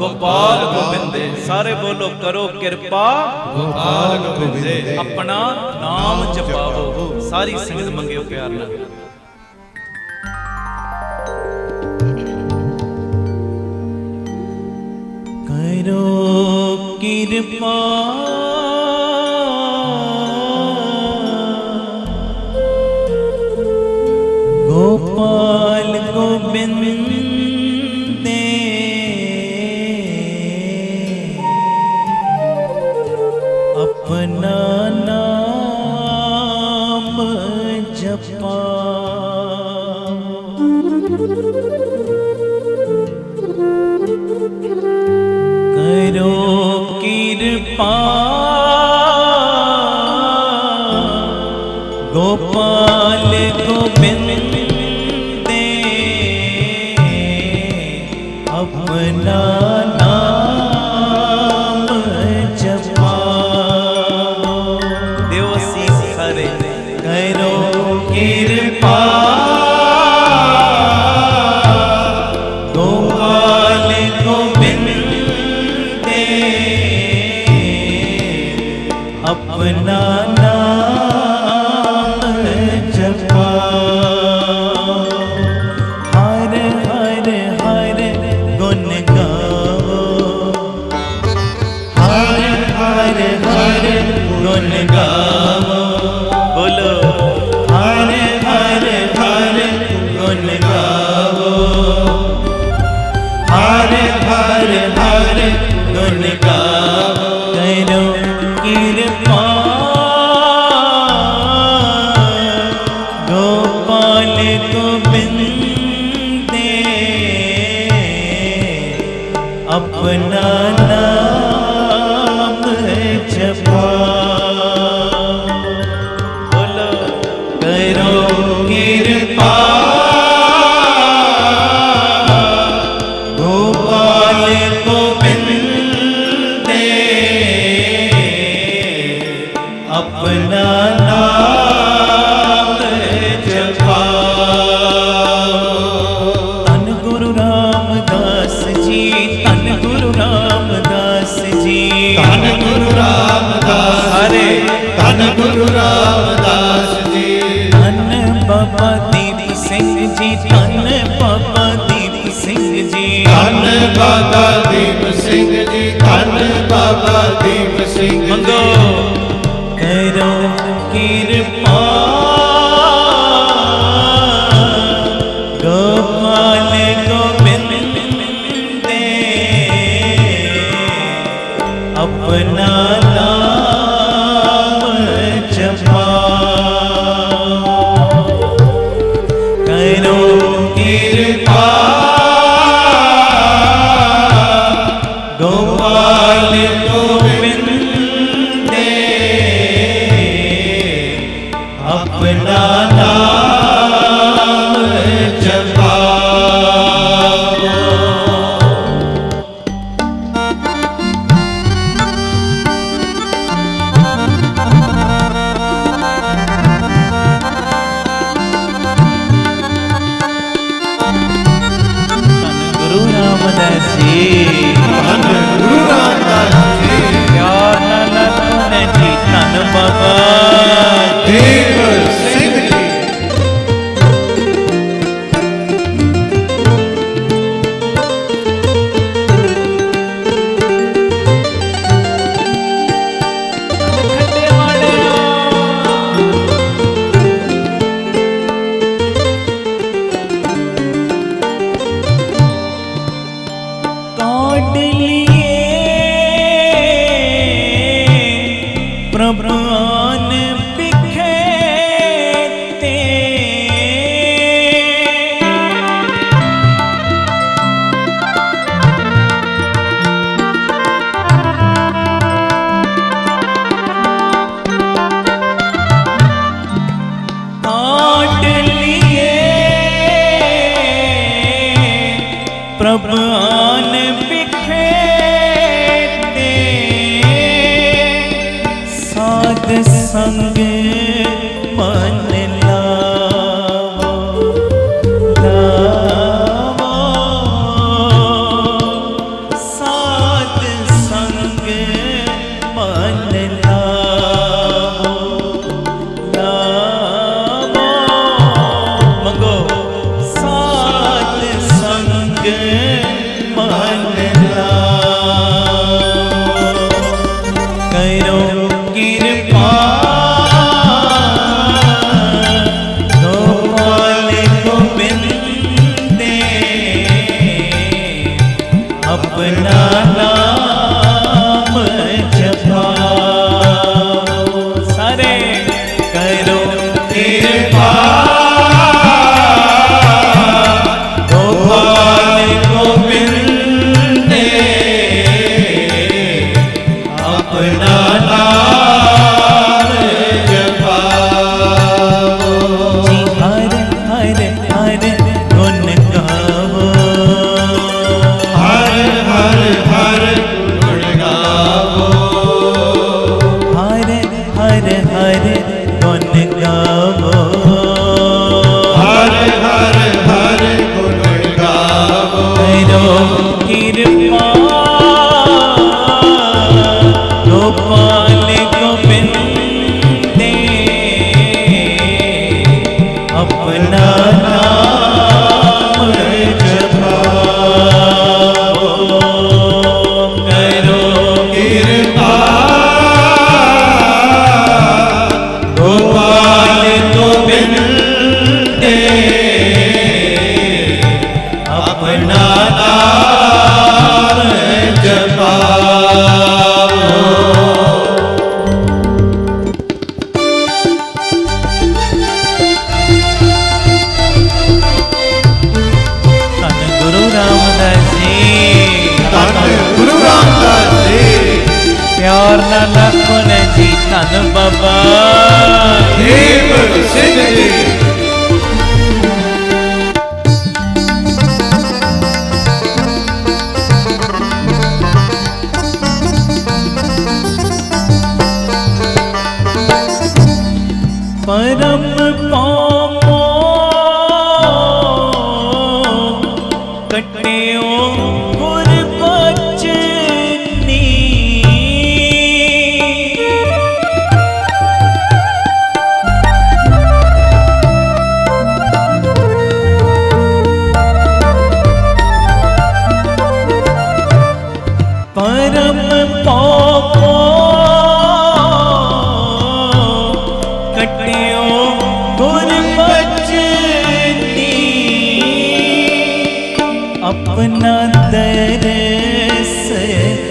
Speaker 1: गोपाल गोबिंदे, सारे बोलो करो कृपा
Speaker 2: गोपाल गोबिंदे
Speaker 1: अपना नाम जपावो। सारी संगत मंगियो प्यार नाल। करो कृपा गोपाल गोबिंदे अपना नाम जपा। करो कृपा गोपाल गोबिंदे अपना नाम जपा। देव असीस हरे करो कृपा गोपाल गोबिंदे अपना नाम जपा। हर हर हर गुण गावो, हर हर हर गुण गावो, बोलो हर हर हर गुण गावो, हर हर हर गुण गावो। करो कृपा गोपाल गोबिंदे अपना नाम जपा। बोलो करो कृपा गोपाल गोबिंदे अपना नाम जपा। धन गुरु रामदास जी, धन गुरु रामदास जी,
Speaker 2: धन गुरु रामदास
Speaker 1: हरे
Speaker 2: धन गुरु रामदास जी।
Speaker 1: धन बाबा दीप सिंह जी, धन बाबा दीप सिंह जी,
Speaker 2: धन बाबा दीप सिंह जी, धन बाबा दीप सिंह जी।
Speaker 1: मंगो करो कृपा बाबा
Speaker 2: देव सिंह जी।
Speaker 1: प्रभुआन बिखेते काट लिए प्रभुआन संग मन लावो लावो साध संग मन लावो लावो मंगो साध संग मन लावो करो कृपा गोपाल गोविंद अपना नाम जपाओ सारे करो कृपा गोपाल गोविंद अपना गोपाल गोविंद अपना नाम जपाओ करो कृपा गोपाल गोविंद अपना नाम जपाओ। प्यार ना लखन जी धन बाबा
Speaker 2: देव सिंह जी।
Speaker 1: परम पामो कटियो गुर बचनी परम पामो कटियो गुर बचनी अपना दरस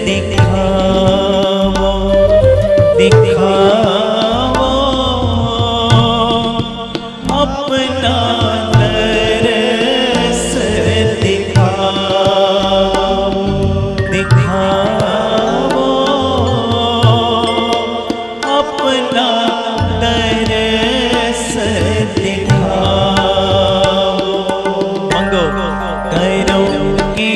Speaker 1: दिखाओ दिखाओ अपना दरस दिखाओ दिखाओ अपना दरस दिखाओ मंगो करो की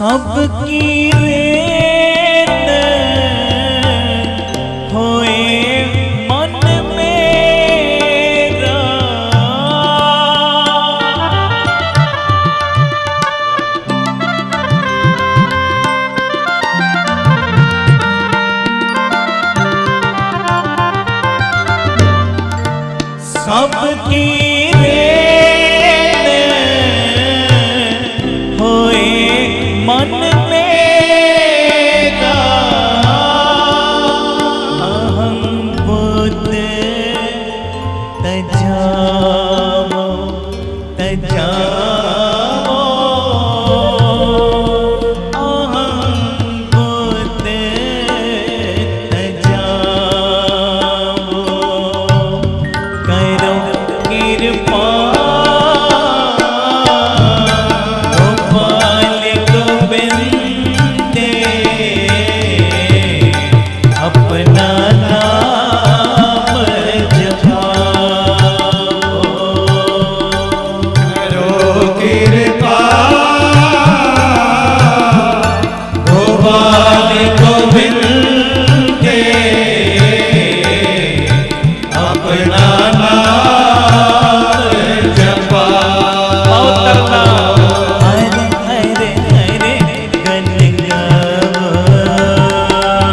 Speaker 1: सबकी रेन होए मन मेरा, सबकी मन मेरा, अहं बुद्ध तजावो तजावो, अहं बुद्ध तजावो, करो कृपा अपना नाम जपाओ,
Speaker 2: करो कृपा गोपाल गोविंद अपना नाम जपाओ।
Speaker 1: हरे हरे हरे गन गाओ,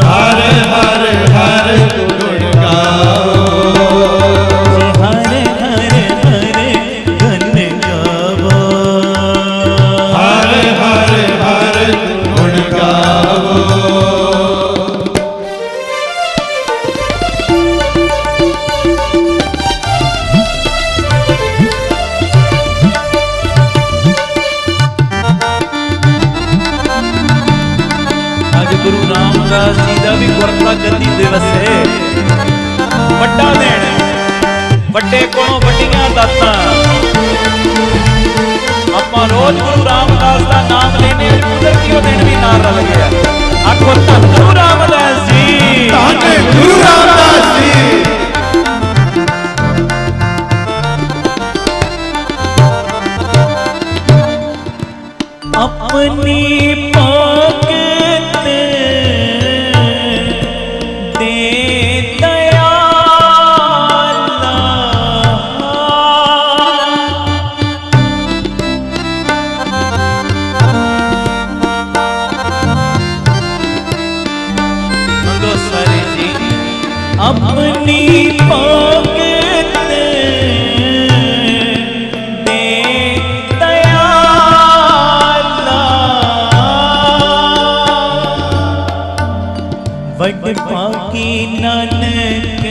Speaker 2: हर हर हर गुण गाओ,
Speaker 1: हरे हरे हरे गन गाओ,
Speaker 2: हर हर हर गुण गाओ।
Speaker 1: आज गुरु रामदास जी का भी गुरता गद्दी दिवस है, वड्डा दिन, वड्डे कोलों वड्डियां दातां। आपां रोज गुरु रामदास का नाम लेने, कुदरती वो दिन भी नाल रल गया। आखो धन गुरु रामदास जी,
Speaker 2: धन गुरु रामदास जी।
Speaker 1: अपनी भगत दे दयाला, मंगो सारे जी। अपनी भगत दे दयाला, वड पाकी नानक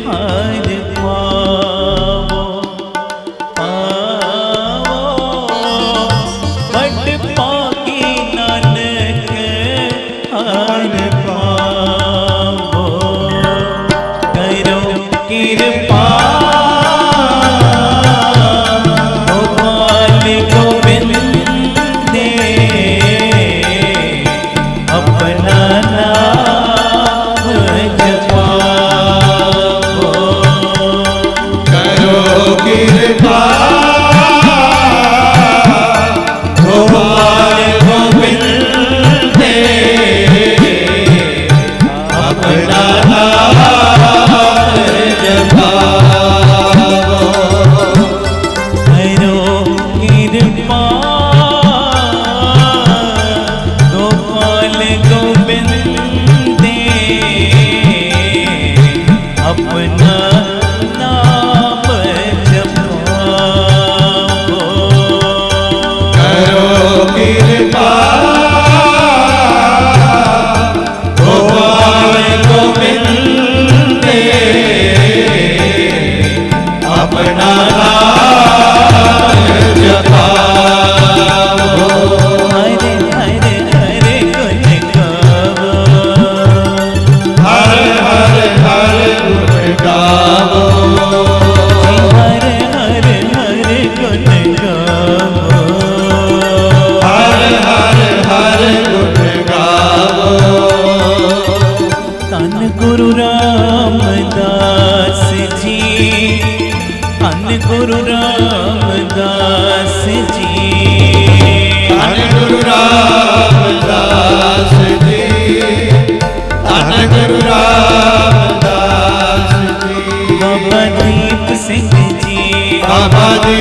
Speaker 1: हार पावो पावो, वड पाकी नानक हार पावो, करो कृपा गोपाल गोविंद अपना नाम जपाओ,
Speaker 2: करो कृपा गोपाल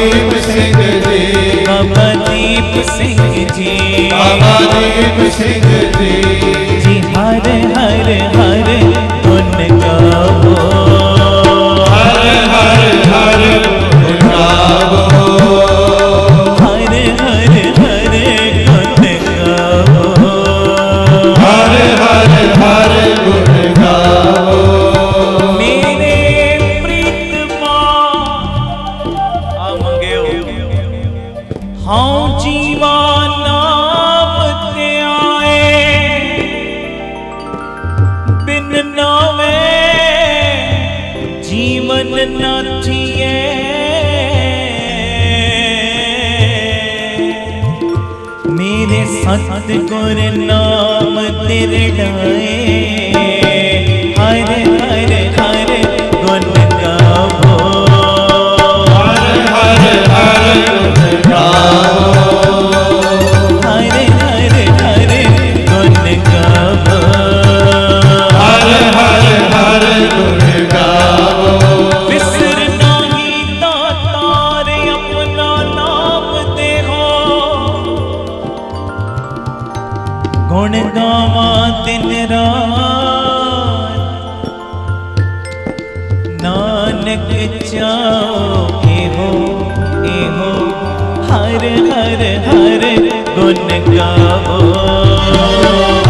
Speaker 2: दीप सिंह जी,
Speaker 1: बाबा दीप सिंह जी,
Speaker 2: बाबा दीप सिंह जी,
Speaker 1: जी हर हर हर गुण गावो,
Speaker 2: हर हर हर गुण गावो,
Speaker 1: हर हर हर गुण गावो,
Speaker 2: हर हर हर गुण गावो।
Speaker 1: मेरे प्रीतमा आ मंगियो हाँ जीवा नाम ते आए, बिन नावे जीवन न थिए, मेरे सतगुर नाम तिरड़ाए, हर हर हर गुण गावो,
Speaker 2: हर हर हर गुण गावो,
Speaker 1: हर हर हर गुण गावो,
Speaker 2: हर हर हर गुण गावो।
Speaker 1: विसर नाही तार अपना नाम दे हो, गुण गावा दिन रात, नानक चाओ एहो एहो, हर हर हर गुण गावो,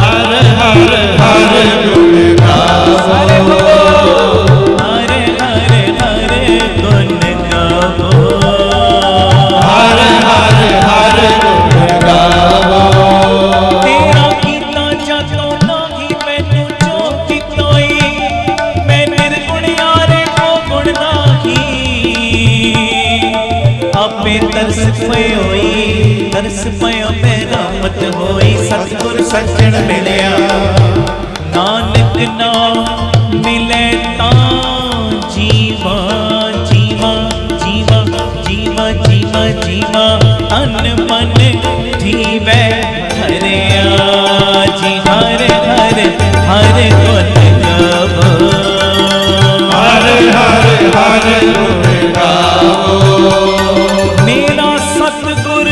Speaker 2: हर हर हर गुण गावो,
Speaker 1: हर हर हर गुण गावो,
Speaker 2: हर हर हर गुण गावो।
Speaker 1: तेरा कीता जातो नाही मैनू जो कितोई, मैं निर्गुणियारे को गुण नाही, आपे तरस पयोई, तरस पयो मेरा मत होई, सतगुर सज्जन मिलिया, नानक नाम मिले तां जीवा जीवा जीवा जीवा जीवा जीवा, तन मन धीवे हरिया, जी हर हर हर गुण गावो,
Speaker 2: हर हर हर गुण गावो।
Speaker 1: मेरा सतगुर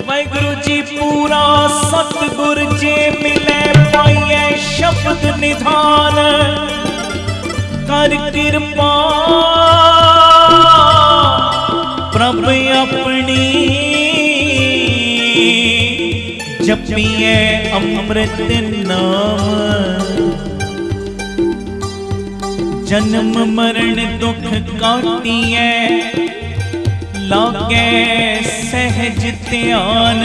Speaker 1: वाहिगुरु जी पूरा सतगुर जे मिले पाइए शब्द निधान, कर कृपा प्रभ अपनी, जपिए अमृत नाम, जन्म मरण दुख काटिए, लागे सहज ध्यान,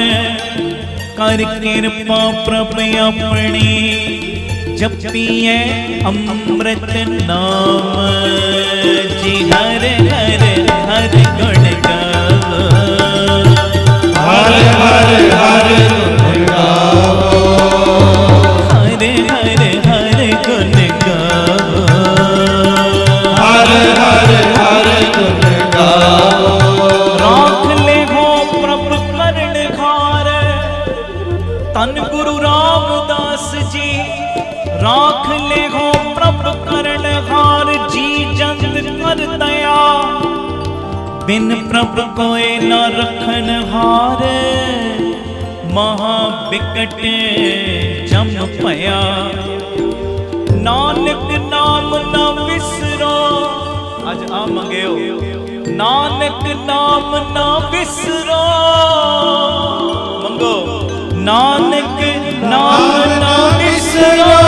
Speaker 1: कर कृपा प्रभ अपनी, जपिए अमृत नाम, जी हर हर हर गुण गावो,
Speaker 2: हर हर हर गुण गावो,
Speaker 1: हर हर हर गुण गावो,
Speaker 2: हर हर हर गुण गावो।
Speaker 1: राख ले हो प्रभ करण घार, तन गुरु रामदास जी, राख ले हो प्रभ करण हार, जी जंत कर दया, बिन प्रभ कोई न रखन हार, महा बिकट जम पया, नानक नाम न विसरो, अज आ मंगियो, नानक नाम न विसरो, मंगो नानक नाम न विसरो,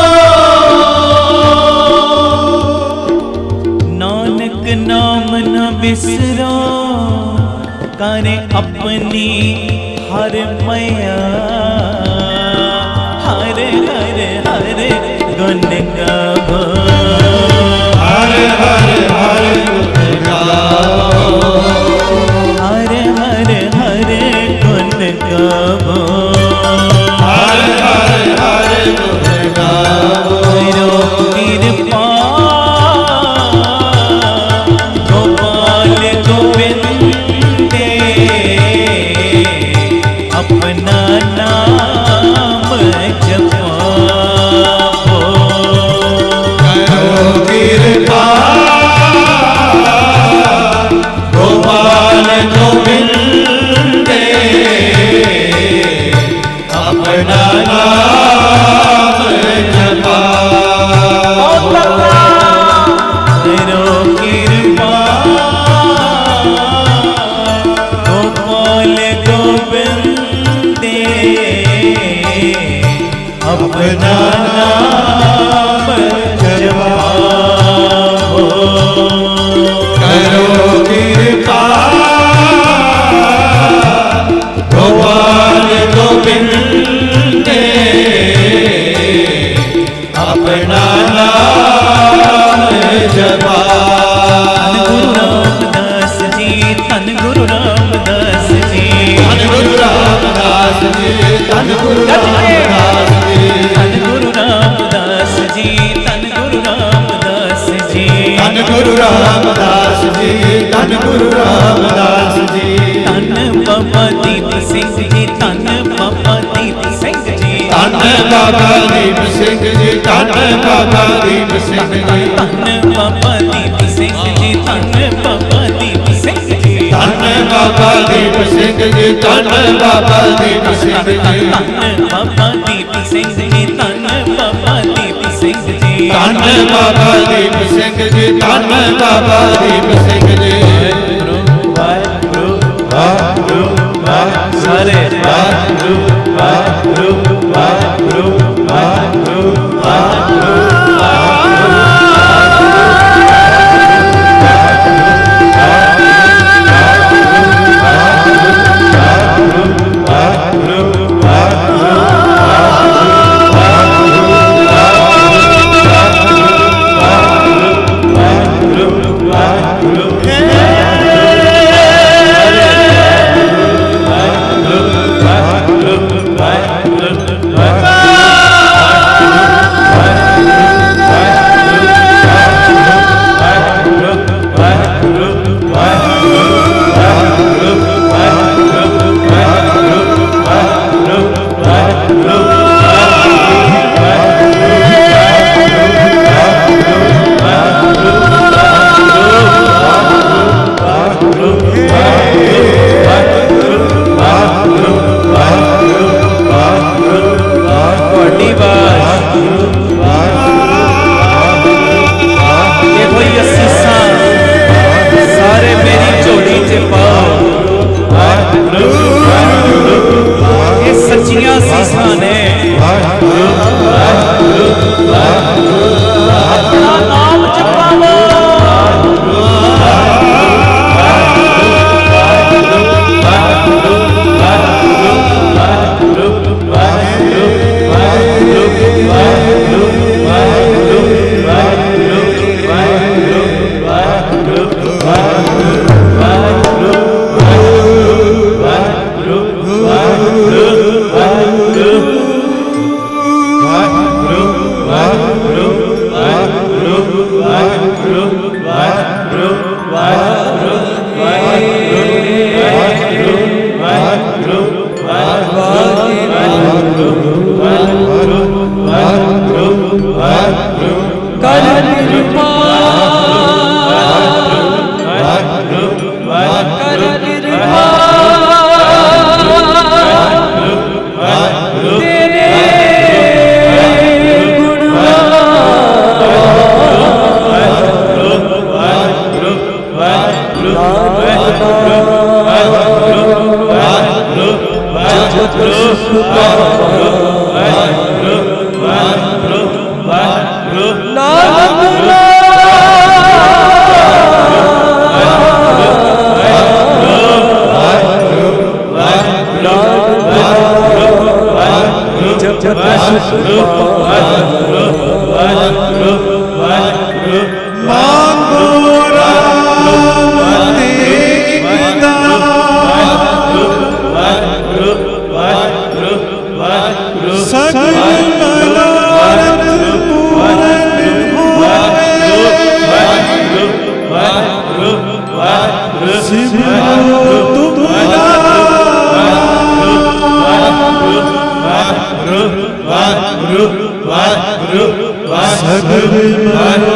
Speaker 1: नानक नाम न विसरो, करे अपनी हर मैया, हर हर हर गुण गावो,
Speaker 2: हर हर हर गुण गावो,
Speaker 1: हर हर हर गुण गावो,
Speaker 2: हर हर हर गुण गावो।
Speaker 1: करो कृपा गोपाल गोविंदे, अपना नाम जपो,
Speaker 2: करो कृपा गोपाल अपना नाम जपाओ। करो कृपा गोपाल गोविंद अपना नाम जपाओ।
Speaker 1: धन गुरु रामदास जी, धन गुरु रामदास जी,
Speaker 2: धन गुरु रामदास जी,
Speaker 1: धन गुरु रामदास जी, धन गुरु रामदास जी,
Speaker 2: धन गुरु रामदास जी, धन गुरु रामदास जी,
Speaker 1: धन बाबा दीप सिंह जी, धन बाबा दीप सिंह जी,
Speaker 2: धन बाबा दीप सिंह जी, धन बाबा दीप सिंह जी,
Speaker 1: धन बाबा दीप सिंह जी, धन बाबा दीप सिंह जी,
Speaker 2: धन बाबा दीप सिंह जी, धन बाबा दीप सिंह जी,
Speaker 1: धन बाबा दीप सिंह जी, धन बाबा दीप सिंह जी,
Speaker 2: धन बाबा दीप सिंह जी, धन बाबा दीप सिंह जी।
Speaker 1: वाਹਿਗੁਰੂ ਵਾਹਿਗੁਰੂ ਵਾਹਿਗੁਰੂ ਸਾਰੇ ਵਾਹਿਗੁਰੂ ਵਾਹਿਗੁਰੂ ਵਾਹਿਗੁਰੂ ਵਾਹਿਗੁਰੂ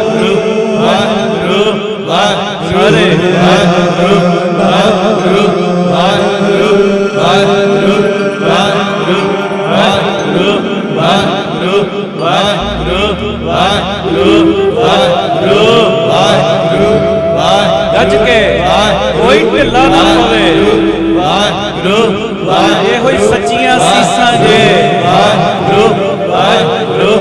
Speaker 1: ਵਾਹਿਗੁਰੂ
Speaker 2: ਵਾਹਿਗੁਰੂ ਵਾਹਿਗੁਰੂ ਵਾਹਿਗੁਰੂ ਵਾਹਿਗੁਰੂ ਵਾਹਿਗੁਰੂ
Speaker 1: ਗੱਜ ਕੇ ਕੋਈ ਢਿੱਲਾ ਨਾ ਪਵੇ।
Speaker 2: ਵਾਹਿਗੁਰੂ
Speaker 1: ਇਹ ਹੋਈ ਸੱਚੀਆਂ ਸੀਸਾਂ ਜੇ।
Speaker 2: ਵਾਹਿਗੁਰੂ ਵਾਹਿਗੁਰੂ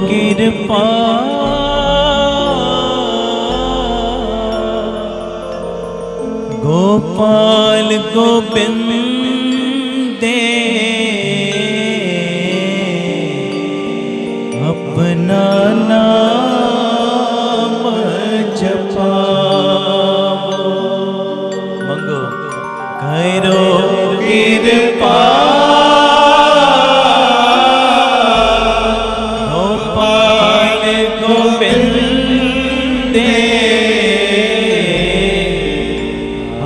Speaker 1: ਕਿਰਪਾ ਗੋਪਾਲ ਗੋਬਿੰਦੇ ਆਪਣਾ ਨਾਮ ਜਪਾਵੋ। ਮੰਗੋ ਕਰੋ ਕਿਰਪਾ ਗੋਪਾਲ ਗੋਬਿੰਦੇ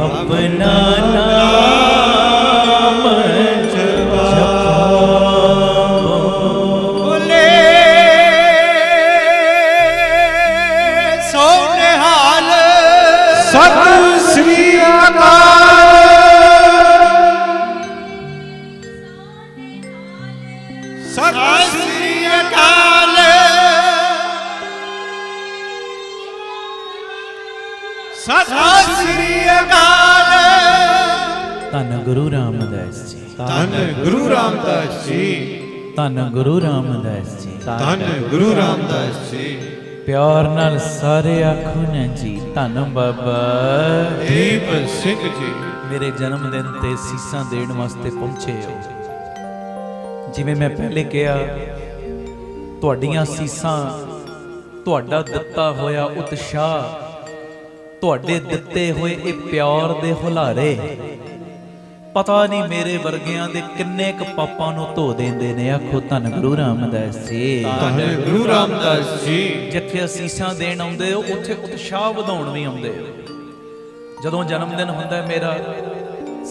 Speaker 1: ਆਪਣਾ ਨਾਮ ਜਪਾਵੋ।
Speaker 3: ਬੋਲੇ ਸੋ ਨਿਹਾਲ
Speaker 2: ਸਤਿ ਸ੍ਰੀ ਅਕਾਲ।
Speaker 3: ਸਤਿ ਸ੍ਰੀ ਅਕਾਲ। ਸਤਿ ਸ੍ਰੀ ਅਕਾਲ।
Speaker 1: ਧੰਨ ਗੁਰੂ ਰਾਮਦਾਸ ਜੀ।
Speaker 2: ਧੰਨ ਗੁਰੂ ਰਾਮਦਾਸ ਜੀ।
Speaker 1: ਧੰਨ ਗੁਰੂ ਰਾਮਦਾਸ ਜੀ।
Speaker 2: ਧੰਨ ਗੁਰੂ ਰਾਮਦਾਸ ਜੀ।
Speaker 1: ਪਿਆਰ ਨਾਲ ਸਾਰੇ ਆਖੋ ਨਾ ਜੀ ਧੰਨ ਬਾਬਾ
Speaker 2: ਦੀਪ ਸਿੰਘ ਜੀ।
Speaker 1: ਮੇਰੇ ਜਨਮ ਦਿਨ ਤੇ ਸੀਸਾਂ ਦੇਣ ਵਾਸਤੇ ਪਹੁੰਚੇ ਹੋ। ਜਿਵੇਂ ਮੈਂ ਪਹਿਲੇ ਕਿਹਾ, ਤੁਹਾਡੀਆਂ ਸੀਸਾਂ, ਤੁਹਾਡਾ ਦਿੱਤਾ ਹੋਇਆ ਉਤਸ਼ਾਹ, ਤੁਹਾਡੇ ਦਿੱਤੇ ਹੋਏ ਇਹ ਪਿਆਰ ਦੇ ਹੁਲਾਰੇ ਪਤਾ ਨਹੀਂ ਮੇਰੇ ਵਰਗਿਆਂ ਦੇ ਕਿੰਨੇ ਕੁ ਪਾਪਾਂ ਨੂੰ ਧੋ ਦਿੰਦੇ ਨੇ। ਆਖੋ ਧੰਨ ਗੁਰੂ ਰਾਮਦਾਸ ਜੀ।
Speaker 2: ਧੰਨ ਗੁਰੂ ਰਾਮਦਾਸ ਜੀ।
Speaker 1: ਜਿੱਥੇ ਅਸੀਸਾਂ ਦੇਣ ਆਉਂਦੇ ਹੋ ਉੱਥੇ ਉਤਸ਼ਾਹ ਵਧਾਉਣ ਵੀ ਆਉਂਦੇ ਹੋ। ਜਦੋਂ ਜਨਮ ਦਿਨ ਹੁੰਦਾ ਮੇਰਾ,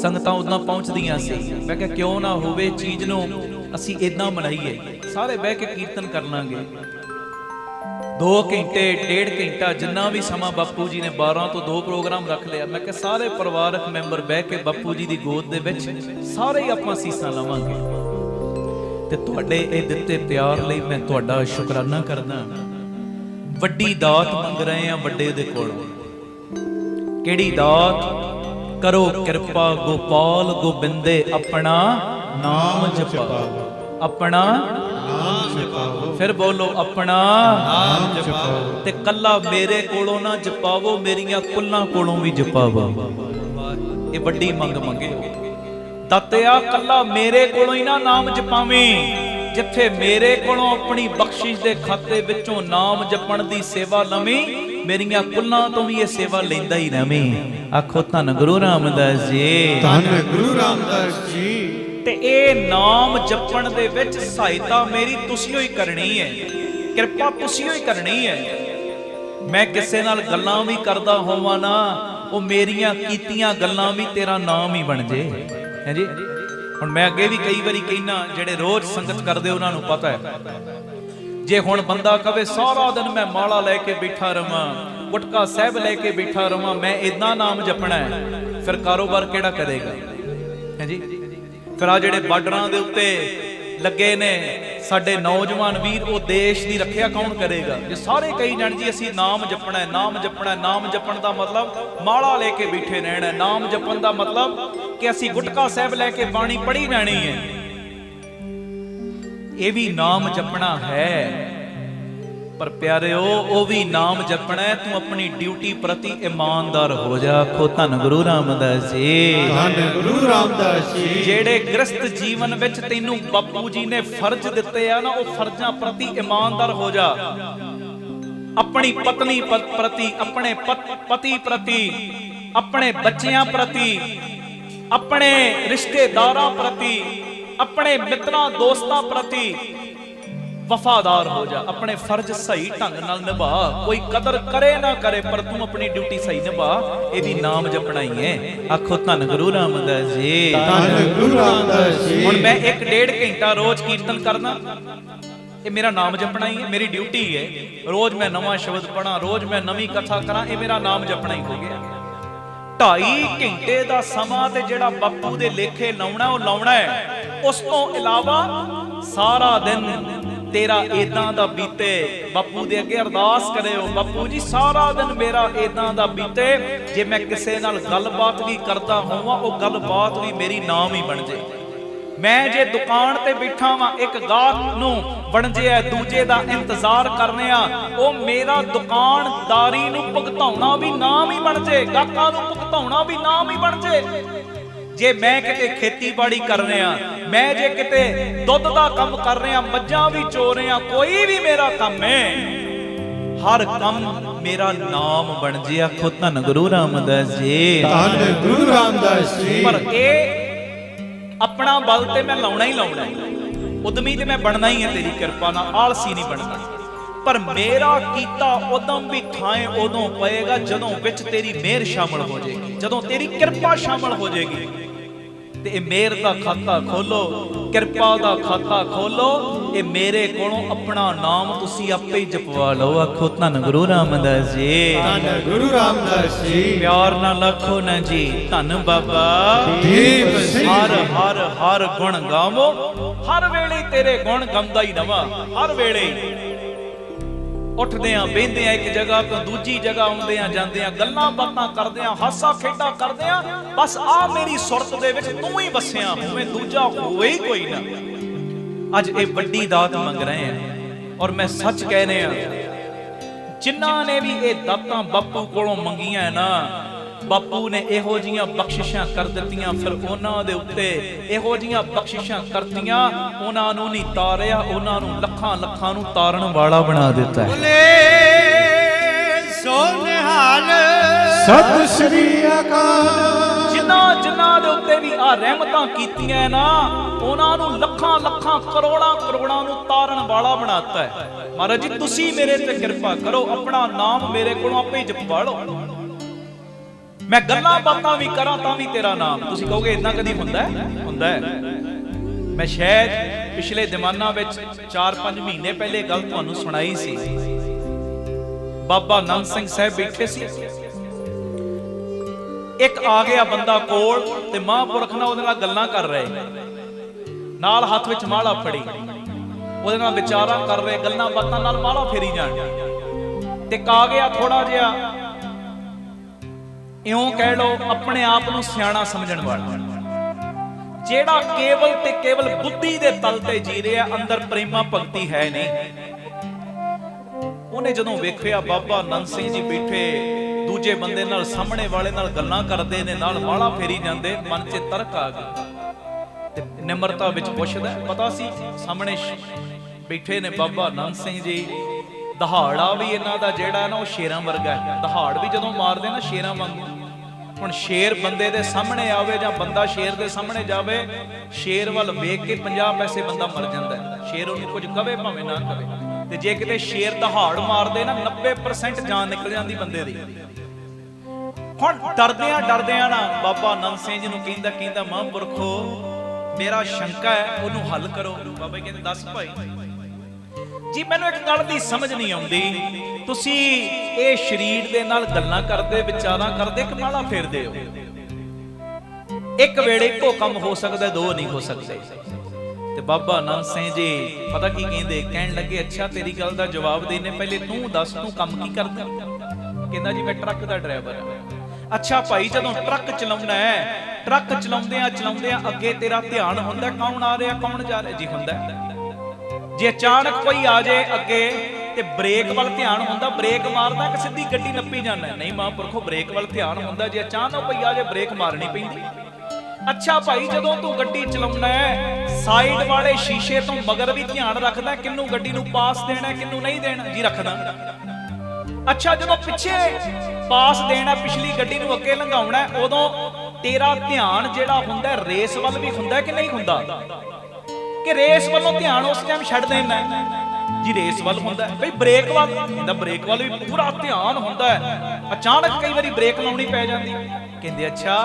Speaker 1: ਸੰਗਤਾਂ ਉਦਾਂ ਪਹੁੰਚਦੀਆਂ ਸੀ। ਮੈਂ ਕਿਹਾ ਕਿਉਂ ਨਾ ਹੋਵੇ ਚੀਜ਼ ਨੂੰ ਅਸੀਂ ਇਦਾਂ ਮਨਾਈਏ, ਸਾਰੇ ਬਹਿ ਕੇ ਕੀਰਤਨ ਕਰ ਲਾਂਗੇ। 2 ਘੰਟੇ 1.5 ਘੰਟਾ ਜਿੰਨਾ ਵੀ ਸਮਾਂ ਬਾਪੂ ਜੀ ਨੇ 12 ਤੋਂ 2 ਪ੍ਰੋਗਰਾਮ ਰੱਖ ਲਿਆ। ਮੈਂ ਕਿਹਾ ਸਾਰੇ ਪਰਿਵਾਰਕ ਮੈਂਬਰ ਬਹਿ ਕੇ ਬਾਪੂ ਜੀ ਦੀ ਗੋਦ ਦੇ ਵਿੱਚ ਸਾਰੇ ਹੀ ਆਪਾਂ ਸੀਸਾਂ ਲਾਵਾਂਗੇ। ਤੇ ਤੁਹਾਡੇ ਇਹ ਦਿੱਤੇ ਪਿਆਰ ਲਈ ਮੈਂ ਤੁਹਾਡਾ ਸ਼ੁਕਰਾਨਾ ਕਰਦਾ। ਵੱਡੀ ਦਾਤ ਮੰਗ ਰਹੇ ਆ ਵੱਡੇ ਦੇ ਕੋਲੋਂ। ਕਿਹੜੀ ਦਾਤ? ਕਰੋ ਕਿਰਪਾ ਗੋਪਾਲ ਗੋਬਿੰਦੇ ਆਪਣਾ ਨਾਮ ਜਪਾਵੋ। ਆਪਣਾ
Speaker 2: ਨਾਮ ਜਪਾਵੋ।
Speaker 1: ਫਿਰ ਬੋਲੋ ਆਪਣਾ
Speaker 2: ਨਾਮ ਜਪਾਵੋ।
Speaker 1: ਤੇ ਕੱਲਾ ਮੇਰੇ ਕੋਲੋਂ ਨਾ ਜਪਾਵੋ, ਮੇਰੀਆਂ ਕੁੱਲਾਂ ਕੋਲੋਂ ਵੀ ਜਪਾਵੋ। ਇਹ ਵੱਡੀ ਮੰਗ ਮੰਗਿਓ ਦਾਤਿਆ। ਕੱਲਾ ਮੇਰੇ ਕੋਲੋਂ ਹੀ ਨਾ ਨਾਮ ਜਪਾਵੇਂ, ਜਿੱਥੇ ਮੇਰੇ ਕੋਲੋਂ ਆਪਣੀ ਬਖਸ਼ਿਸ਼ ਦੇ ਖਾਤੇ ਵਿੱਚੋਂ ਨਾਮ ਜਪਣ ਦੀ ਸੇਵਾ ਲਵੇਂ, ਮੇਰੀਆਂ ਕੁੱਲਾਂ ਤੋਂ ਵੀ ਇਹ ਸੇਵਾ ਲੈਂਦਾ ਹੀ ਰਵੇਂ। ਆਖੋ ਧੰਨ ਗੁਰੂ ਰਾਮਦਾਸ ਜੀ।
Speaker 2: ਧੰਨ ਗੁਰੂ ਰਾਮਦਾਸ ਜੀ।
Speaker 1: ਤੇ ਇਹ ਨਾਮ ਜਪਣ ਦੇ ਵਿੱਚ ਸਹਾਇਤਾ ਮੇਰੀ ਤੁਸੀਂ ਹੀ ਕਰਨੀ ਹੈ, ਕਿਰਪਾ ਤੁਸੀਂ ਹੀ ਕਰਨੀ ਹੈ। ਮੈਂ ਕਿਸੇ ਨਾਲ ਗੱਲਾਂ ਵੀ ਕਰਦਾ ਹੋਵਾਂ ਨਾ, ਉਹ ਮੇਰੀਆਂ ਕੀਤੀਆਂ ਗੱਲਾਂ ਵੀ ਤੇਰਾ ਨਾਮ ਹੀ ਬਣ ਜੇ। ਹੈ ਜੀ। ਹੁਣ ਮੈਂ ਅੱਗੇ ਵੀ ਕਈ ਵਾਰੀ ਕਹਿਣਾ, ਜਿਹੜੇ ਰੋਜ਼ ਸੰਗਤ ਕਰਦੇ ਉਹਨਾਂ ਨੂੰ ਪਤਾ ਹੈ। ਜੇ ਹੁਣ ਬੰਦਾ ਕਵੇ ਸਾਰਾ ਦਿਨ ਮੈਂ ਮਾਲਾ ਲੈ ਕੇ ਬੈਠਾ ਰਵਾਂ, ਗੁਟਕਾ ਸਾਹਿਬ ਲੈ ਕੇ ਬੈਠਾ ਰਵਾਂ, ਮੈਂ ਇਦਾਂ ਨਾਮ ਜਪਣਾ ਹੈ, ਫਿਰ ਕਾਰੋਬਾਰ ਕਿਹੜਾ ਕਰੇਗਾ? ਹੈ ਜੀ। ਫਿਰ ਆ ਜਿਹੜੇ ਬਾਰਡਰਾਂ ਦੇ ਉੱਤੇ ਲੱਗੇ ਨੇ ਸਾਡੇ ਨੌਜਵਾਨ ਵੀਰ, ਉਹ ਦੇਸ਼ ਦੀ ਰੱਖਿਆ ਕੌਣ ਕਰੇਗਾ? ਜੇ ਸਾਰੇ ਕਹੀ ਜਾਣ ਜੀ ਅਸੀਂ ਨਾਮ ਜਪਣਾ ਹੈ, ਨਾਮ ਜਪਣਾ ਹੈ। ਨਾਮ ਜਪਣ ਦਾ ਮਤਲਬ ਮਾਲਾ ਲੈ ਕੇ ਬੈਠੇ ਰਹਿਣਾ। ਨਾਮ ਜਪਣ ਦਾ ਮਤਲਬ ਕਿ ਅਸੀਂ ਗੁਟਕਾ ਸਾਹਿਬ ਲੈ ਕੇ ਬਾਣੀ ਪੜ੍ਹੀ ਜਾਣੀ ਹੈ। ਇਹ ਵੀ ਨਾਮ ਜਪਣਾ ਹੈ। ਪਰ ਪਿਆਰਿਓ, ਉਹ ਵੀ ਨਾਮ ਜਪਣਾ ਹੈ, ਤੂੰ ਆਪਣੀ ਡਿਊਟੀ ਪ੍ਰਤੀ ਇਮਾਨਦਾਰ ਹੋ ਜਾ। ਆਖੋ ਧੰਨ ਗੁਰੂ ਰਾਮਦਾਸ ਜੀ।
Speaker 2: ਧੰਨ ਗੁਰੂ ਰਾਮਦਾਸ ਜੀ।
Speaker 1: ਜਿਹੜੇ ਗ੍ਰਸਤ ਜੀਵਨ ਵਿੱਚ ਤੈਨੂੰ ਬਾਪੂ ਜੀ ਨੇ ਫਰਜ਼ ਦਿੱਤੇ ਆ ਨਾ, ਉਹ ਫਰਜ਼ਾਂ ਪ੍ਰਤੀ ਇਮਾਨਦਾਰ ਹੋ ਜਾ। ਆਪਣੀ ਪਤਨੀ ਪ੍ਰਤੀ, ਆਪਣੇ ਪਤੀ ਪ੍ਰਤੀ, ਆਪਣੇ ਬੱਚਿਆਂ ਪ੍ਰਤੀ अपने रिश्तेदारां प्रति, अपने मित्रां दोस्तां प्रति वफादार हो जा। अपने फर्ज सही ढंग नाल निभा। कोई कदर करे ना करे पर तू अपनी ड्यूटी सही निभा। यदि नाम जपना ही है। आखो धन गुरु रामदास जी,
Speaker 2: धन गुरु रामदास जी।
Speaker 1: हुण मैं 1-1.5 घंटा रोज कीर्तन करना, ये मेरा नाम जपना ही है, मेरी ड्यूटी है। रोज मैं नवा शब्द पढ़ा, रोज मैं नवी कथा करा, ये मेरा नाम जपना ही हो गया। 2.5 घंटे का समा ते जेड़ा बापू दे लेखे लाउणा वो लाउणा है। उस तो इलावा सारा दिन तेरा इदां दा बीते। बापू दे अगे अरदास करे, बापू जी सारा दिन मेरा इदां दा बीते, जे मैं किसे नाल गलबात भी करदा होवां वो गलबात भी मेरी नाम ही बन जाए। मैं जे दुकान ते बैठा वां, एक गाहक नूं वणजे है, दूजे दा इंतजार करने आ, ओ मेरा दुकानदारी नूं भुगताउणा भी नाम ही बन जाए, गाहकां नूं भुगताउणा भी नाम ही बन जाए। जे मैं किते खेतीबाड़ी कर रहे हैं, मैं जे किते दुध दा काम कर रहे हैं, मज्जां भी चो रहे हैं, कोई भी मेरा काम है, हर काम मेरा नाम बन जे। आखो धन गुरु रामदास जी,
Speaker 2: धन गुरु रामदास जी।
Speaker 1: पर ए अपना बल ते मैं लाउणा ही लाउणा है, उद्यमी ते मैं बनना ही है तेरी कृपा नाल, आलसी नहीं बनना। पर मेरा कीता उदम भी थाए उदों पएगा जदों विच तेरी मेहर शामिल हो जाएगी, जदों तेरी कृपा शामिल हो जाएगी। ते ए मेहर दा खाता खोलो, कृपा दा खाता खोलो, ए मेरे कोलों अपना नाम तुसी आपे ही जपवा लो। आखो धन गुरु रामदास जी,
Speaker 2: धन गुरु रामदास जी।
Speaker 1: प्यार नाल आखो ना जी, धन बाबा
Speaker 2: दीप सिंह।
Speaker 1: हर हर हर गुण गावो, हर वेले तेरे गुण गांदा ही रवा। हर वेले ਉੱਠਦੇ ਆਂ ਬਹਿੰਦੇ ਆਂ, ਇੱਕ ਜਗ੍ਹਾ ਤੋਂ ਦੂਜੀ ਜਗ੍ਹਾ ਆਉਂਦੇ ਆਂ ਜਾਂਦੇ ਆਂ, ਗੱਲਾਂ ਬਾਤਾਂ ਕਰਦੇ ਆਂ, ਹਾਸਾ ਖੇਡਾ ਕਰਦੇ ਆਂ, ਬਸ ਆ ਮੇਰੀ ਸੁਰਤ ਦੇ ਵਿੱਚ ਤੂੰ ਹੀ ਵਸਿਆ ਹੋਵੇਂ, ਦੂਜਾ ਹੋਵੇ ਹੀ ਕੋਈ ਨਾ। ਅੱਜ ਇਹ ਵੱਡੀ ਦਾਤ ਮੰਗ ਰਹੇ ਆਂ ਔਰ ਮੈਂ ਸੱਚ ਕਹਿ ਰਿਹਾ, ਜਿਨ੍ਹਾਂ ਨੇ ਵੀ ਇਹ ਦਾਤਾਂ ਬਾਪੂ ਕੋਲੋਂ ਮੰਗੀਆਂ ਨਾ, ਬਾਪੂ ਨੇ ਇਹੋ ਜੀਆਂ ਬਖਸ਼ਿਸ਼ਾਂ ਕਰ ਦਿੱਤੀਆਂ, ਫਿਰ ਉਹਨਾਂ ਦੇ ਉੱਤੇ ਇਹੋ ਜੀਆਂ ਬਖਸ਼ਿਸ਼ਾਂ ਕਰਤੀਆਂ, ਉਹਨਾਂ ਨੂੰ ਨਹੀਂ ਤਾਰਿਆ, ਉਹਨਾਂ ਨੂੰ ਲੱਖਾਂ ਲੱਖਾਂ ਨੂੰ ਤਾਰਨ ਵਾਲਾ ਬਣਾ ਦਿੱਤਾ ਹੈ।
Speaker 3: ਬੋਲੇ ਸੋ ਨਿਹਾਲ
Speaker 2: ਸਤਿ ਸ੍ਰੀ ਅਕਾਲ।
Speaker 1: ਜਿਨ੍ਹਾਂ ਦੇ ਉੱਤੇ ਵੀ ਆ ਰਹਿਮਤਾਂ ਕੀਤੀਆਂ ਨਾ, ਉਹਨਾਂ ਨੂੰ ਲੱਖਾਂ ਲੱਖਾਂ ਕਰੋੜਾਂ ਕਰੋੜਾਂ ਨੂੰ ਤਾਰਨ ਵਾਲਾ ਬਣਾਤਾ ਹੈ। ਮਹਾਰਾਜ ਜੀ ਤੁਸੀਂ ਮੇਰੇ ਤੇ ਕਿਰਪਾ ਕਰੋ, ਆਪਣਾ ਨਾਮ ਮੇਰੇ ਕੋਲੋਂ ਆਪੇ ਹੀ ਜਪਵਾ ਲਓ। मैं गल्लां बातां भी करा तां भी तेरा नाम। तुसी कहोगे इतना कदी हुंदा है? हुंदा है। मैं शायद पिछले दिमाना विच 4-5 महीने पहले गल तुहानू सुनाई सी। बाबा नंद सिंह साहब बैठे सी, एक आ गया बंदा कोल ते महापुरख नाल ओहदे नाल गल्लां कर रहे, नाल हत्थ विच माला फड़ी, ओहदे नाल विचारा कर रहे, गल्लां बातां नाल माला फेरी जाण। ते आ गया थोड़ा जिहा इउं कह लो अपने आप नूं सियाणा समझण वाला, जेड़ा केवल ते केवल बुद्धि दे तल ते जी रिहा, अंदर प्रेमा भगती है नहीं। उन्हें जदों वेखिया बाबा नंद सिंह जी बैठे दूजे बंदे नाल सामने वाले नाल गल्लां करदे ने, नाल माला फेरी जांदे, मन च तरक आ गई ते निमरता विच पुछदा, पता सी सामने बैठे ने बाबा नंद सिंह जी। दहाड़ा भी इन्हां दा जेड़ा ना वो शेरां वर्गा है, दहाड़ भी जदों मारदे ना शेरां वांगू। ਹੁਣ ਸ਼ੇਰ ਬੰਦੇ ਦੇ ਸਾਹਮਣੇ ਆਵੇ ਜਾਂ ਬੰਦਾ ਸ਼ੇਰ ਦੇ ਸਾਹਮਣੇ ਜਾਵੇ, ਸ਼ੇਰ ਵੱਲ ਵੇਖ ਕੇ 50 ਪੈਸੇ ਬੰਦਾ ਮਰ ਜਾਂਦਾ ਹੈ। ਸ਼ੇਰ ਉਹਨੂੰ ਕੁਝ ਕਵੇ ਭਾਵੇਂ ਨਾ ਕਵੇ, ਤੇ ਜੇ ਕਿਤੇ ਸ਼ੇਰ ਦਹਾੜ ਮਾਰਦੇ ਨਾ 90% ਜਾਨ ਨਿਕਲ ਜਾਂਦੀ ਬੰਦੇ ਦੀ। ਹੁਣ ਡਰਦਿਆਂ ਨਾ ਬਾਬਾ ਨੰਦ ਸਿੰਘ ਜੀ ਨੂੰ ਕਹਿੰਦਾ ਮਹਾਂਪੁਰਖੋ ਮੇਰਾ ਸ਼ੰਕਾ ਹੈ, ਉਹਨੂੰ ਹੱਲ ਕਰੋ। ਬਾਬਾ ਕਹਿੰਦੇ ਦੱਸ ਭਾਈ ਜੀ, ਮੈਨੂੰ ਇੱਕ ਗੱਲ ਦੀ ਸਮਝ ਨਹੀਂ ਆਉਂਦੀ, ਤੁਸੀਂ ਇਹ ਸ਼ਰੀਰ ਦੇ ਨਾਲ ਗੱਲਾਂ ਕਰਦੇ, ਵਿਚਾਰਾਂ ਕਰਦੇ, ਕਿ ਮਾਲਾ ਫੇਰਦੇ ਹੋ? ਇੱਕ ਵੇਲੇ ਇੱਕੋ ਕੰਮ ਹੋ ਸਕਦਾ, ਦੋ ਨਹੀਂ ਹੋ ਸਕਦੇ। ਤੇ ਬਾਬਾ ਨੰਦ ਸਿੰਘ ਜੀ ਪਤਾ ਕੀ ਕਹਿੰਦੇ, ਕਹਿਣ ਲੱਗੇ ਅੱਛਾ ਤੇਰੀ ਗੱਲ ਦਾ ਜਵਾਬ ਦੇਣੇ, ਪਹਿਲੇ ਤੂੰ ਦੱਸ ਤੂੰ ਕੰਮ ਕੀ ਕਰਦਾ? ਕਹਿੰਦਾ ਜੀ ਮੈਂ ਟਰੱਕ ਦਾ ਡਰਾਈਵਰ ਹਾਂ। ਅੱਛਾ ਭਾਈ ਜਦੋਂ ਟਰੱਕ ਚਲਾਉਣਾ ਹੈ, ਟਰੱਕ ਚਲਾਉਂਦਿਆਂ ਅੱਗੇ ਤੇਰਾ ਧਿਆਨ ਹੁੰਦਾ ਕੌਣ ਆ ਰਿਹਾ ਕੌਣ ਜਾ ਰਿਹਾ? ਜੀ ਹੁੰਦਾ। ਜੇ ਅਚਾਨਕ ਕੋਈ ਆ ਜਾਏ ਅੱਗੇ ਤੇ ਬ੍ਰੇਕ ਵੱਲ ਧਿਆਨ ਹੁੰਦਾ, ਬ੍ਰੇਕ ਮਾਰਦਾ ਕਿ ਸਿੱਧੀ ਗੱਡੀ ਨੱਪੀ ਜਾਂਦਾ? ਨਹੀਂ ਮਹਾਂਪੁਰਖੋ ਬ੍ਰੇਕ ਵੱਲ ਧਿਆਨ ਹੁੰਦਾ, ਜੇ ਅਚਾਨਕ ਕੋਈ ਆ ਜਾਏ ਬ੍ਰੇਕ ਮਾਰਨੀ ਪੈਂਦੀ। ਅੱਛਾ ਭਾਈ ਜਦੋਂ ਤੂੰ ਗੱਡੀ ਚਲਾਉਣਾ ਹੈ, ਸਾਈਡ ਵਾਲੇ ਸ਼ੀਸ਼ੇ ਤੋਂ ਮਗਰ ਵੀ ਧਿਆਨ ਰੱਖਦਾ ਕਿੰਨੂੰ ਗੱਡੀ ਨੂੰ ਪਾਸ ਦੇਣਾ ਕਿੰਨੂੰ ਨਹੀਂ ਦੇਣਾ? ਜੀ ਰੱਖਦਾ। ਅੱਛਾ ਜਦੋਂ ਪਿੱਛੇ ਪਾਸ ਦੇਣਾ, ਪਿਛਲੀ ਗੱਡੀ ਨੂੰ ਅੱਗੇ ਲੰਘਾਉਣਾ, ਉਦੋਂ ਤੇਰਾ ਧਿਆਨ ਜਿਹੜਾ ਹੁੰਦਾ ਰੇਸ ਵੱਲ ਵੀ ਹੁੰਦਾ ਕਿ ਨਹੀਂ ਹੁੰਦਾ? ਕਿ ਰੇਸ ਵੱਲੋਂ ਧਿਆਨ ਉਸ ਟਾਈਮ ਛੱਡ ਦੇਣਾ ਜੀ? ਰੇਸ ਵੱਲ ਹੁੰਦਾ ਬਈ ਬ੍ਰੇਕ ਵੱਲ ਕਹਿੰਦਾ, ਬ੍ਰੇਕ ਵੱਲ ਵੀ ਪੂਰਾ ਧਿਆਨ ਹੁੰਦਾ ਹੈ। ਅਚਾਨਕ ਕਈ ਵਾਰੀ ਬ੍ਰੇਕ ਲਾਉਣੀ ਪੈ ਜਾਂਦੀ। ਕਹਿੰਦੇ ਅੱਛਾ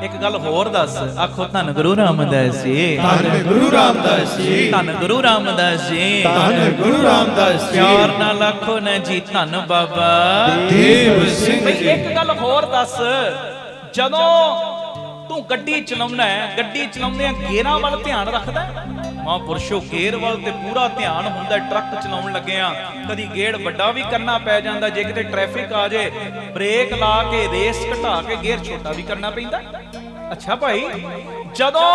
Speaker 1: ਇੱਕ ਗੱਲ ਹੋਰ ਦੱਸ। ਆਖੋ ਧੰਨ ਗੁਰੂ ਰਾਮਦਾਸ ਜੀ,
Speaker 2: ਧੰਨ ਗੁਰੂ ਰਾਮਦਾਸ ਜੀ,
Speaker 1: ਧੰਨ ਗੁਰੂ ਰਾਮਦਾਸ ਜੀ,
Speaker 2: ਧੰਨ ਗੁਰੂ ਰਾਮਦਾਸ ਜੀ।
Speaker 1: ਪਿਆਰ ਨਾਲ ਆਖੋ ਨਾ ਜੀ ਧੰਨ ਬਾਬਾ
Speaker 2: ਦੀਪ ਸਿੰਘ
Speaker 1: ਬਈ
Speaker 2: ਜੀ।
Speaker 1: ਇੱਕ ਗੱਲ ਹੋਰ ਦੱਸ, ਜਦੋਂ ਤੂੰ ਗੱਡੀ ਚਲਾਉਣਾ ਹੈ, ਗੱਡੀ ਚਲਾਉਂਦੇ ਆ ਗੇਅਰਾਂ ਵੱਲ ਧਿਆਨ ਰੱਖਦਾ? ਮਹਾਂਪੁਰਸ਼ੋ ਗੇਅਰ ਵੱਲ ਤੇ ਪੂਰਾ ਧਿਆਨ ਹੁੰਦਾ। ਟਰੱਕ ਚਲਾਉਣ ਲੱਗਿਆ ਕਦੀ ਗੇਅਰ ਵੱਡਾ ਵੀ ਕਰਨਾ ਪੈ ਜਾਂਦਾ, ਜੇ ਕਿਤੇ ਟ੍ਰੈਫਿਕ ਆ ਜੇ ਬ੍ਰੇਕ ਲਾ ਕੇ ਰੇਸ ਘਟਾ ਕੇ ਗੇਅਰ ਛੋਟਾ ਵੀ ਕਰਨਾ ਪੈਂਦਾ। ਅੱਛਾ ਭਾਈ, ਜਦੋਂ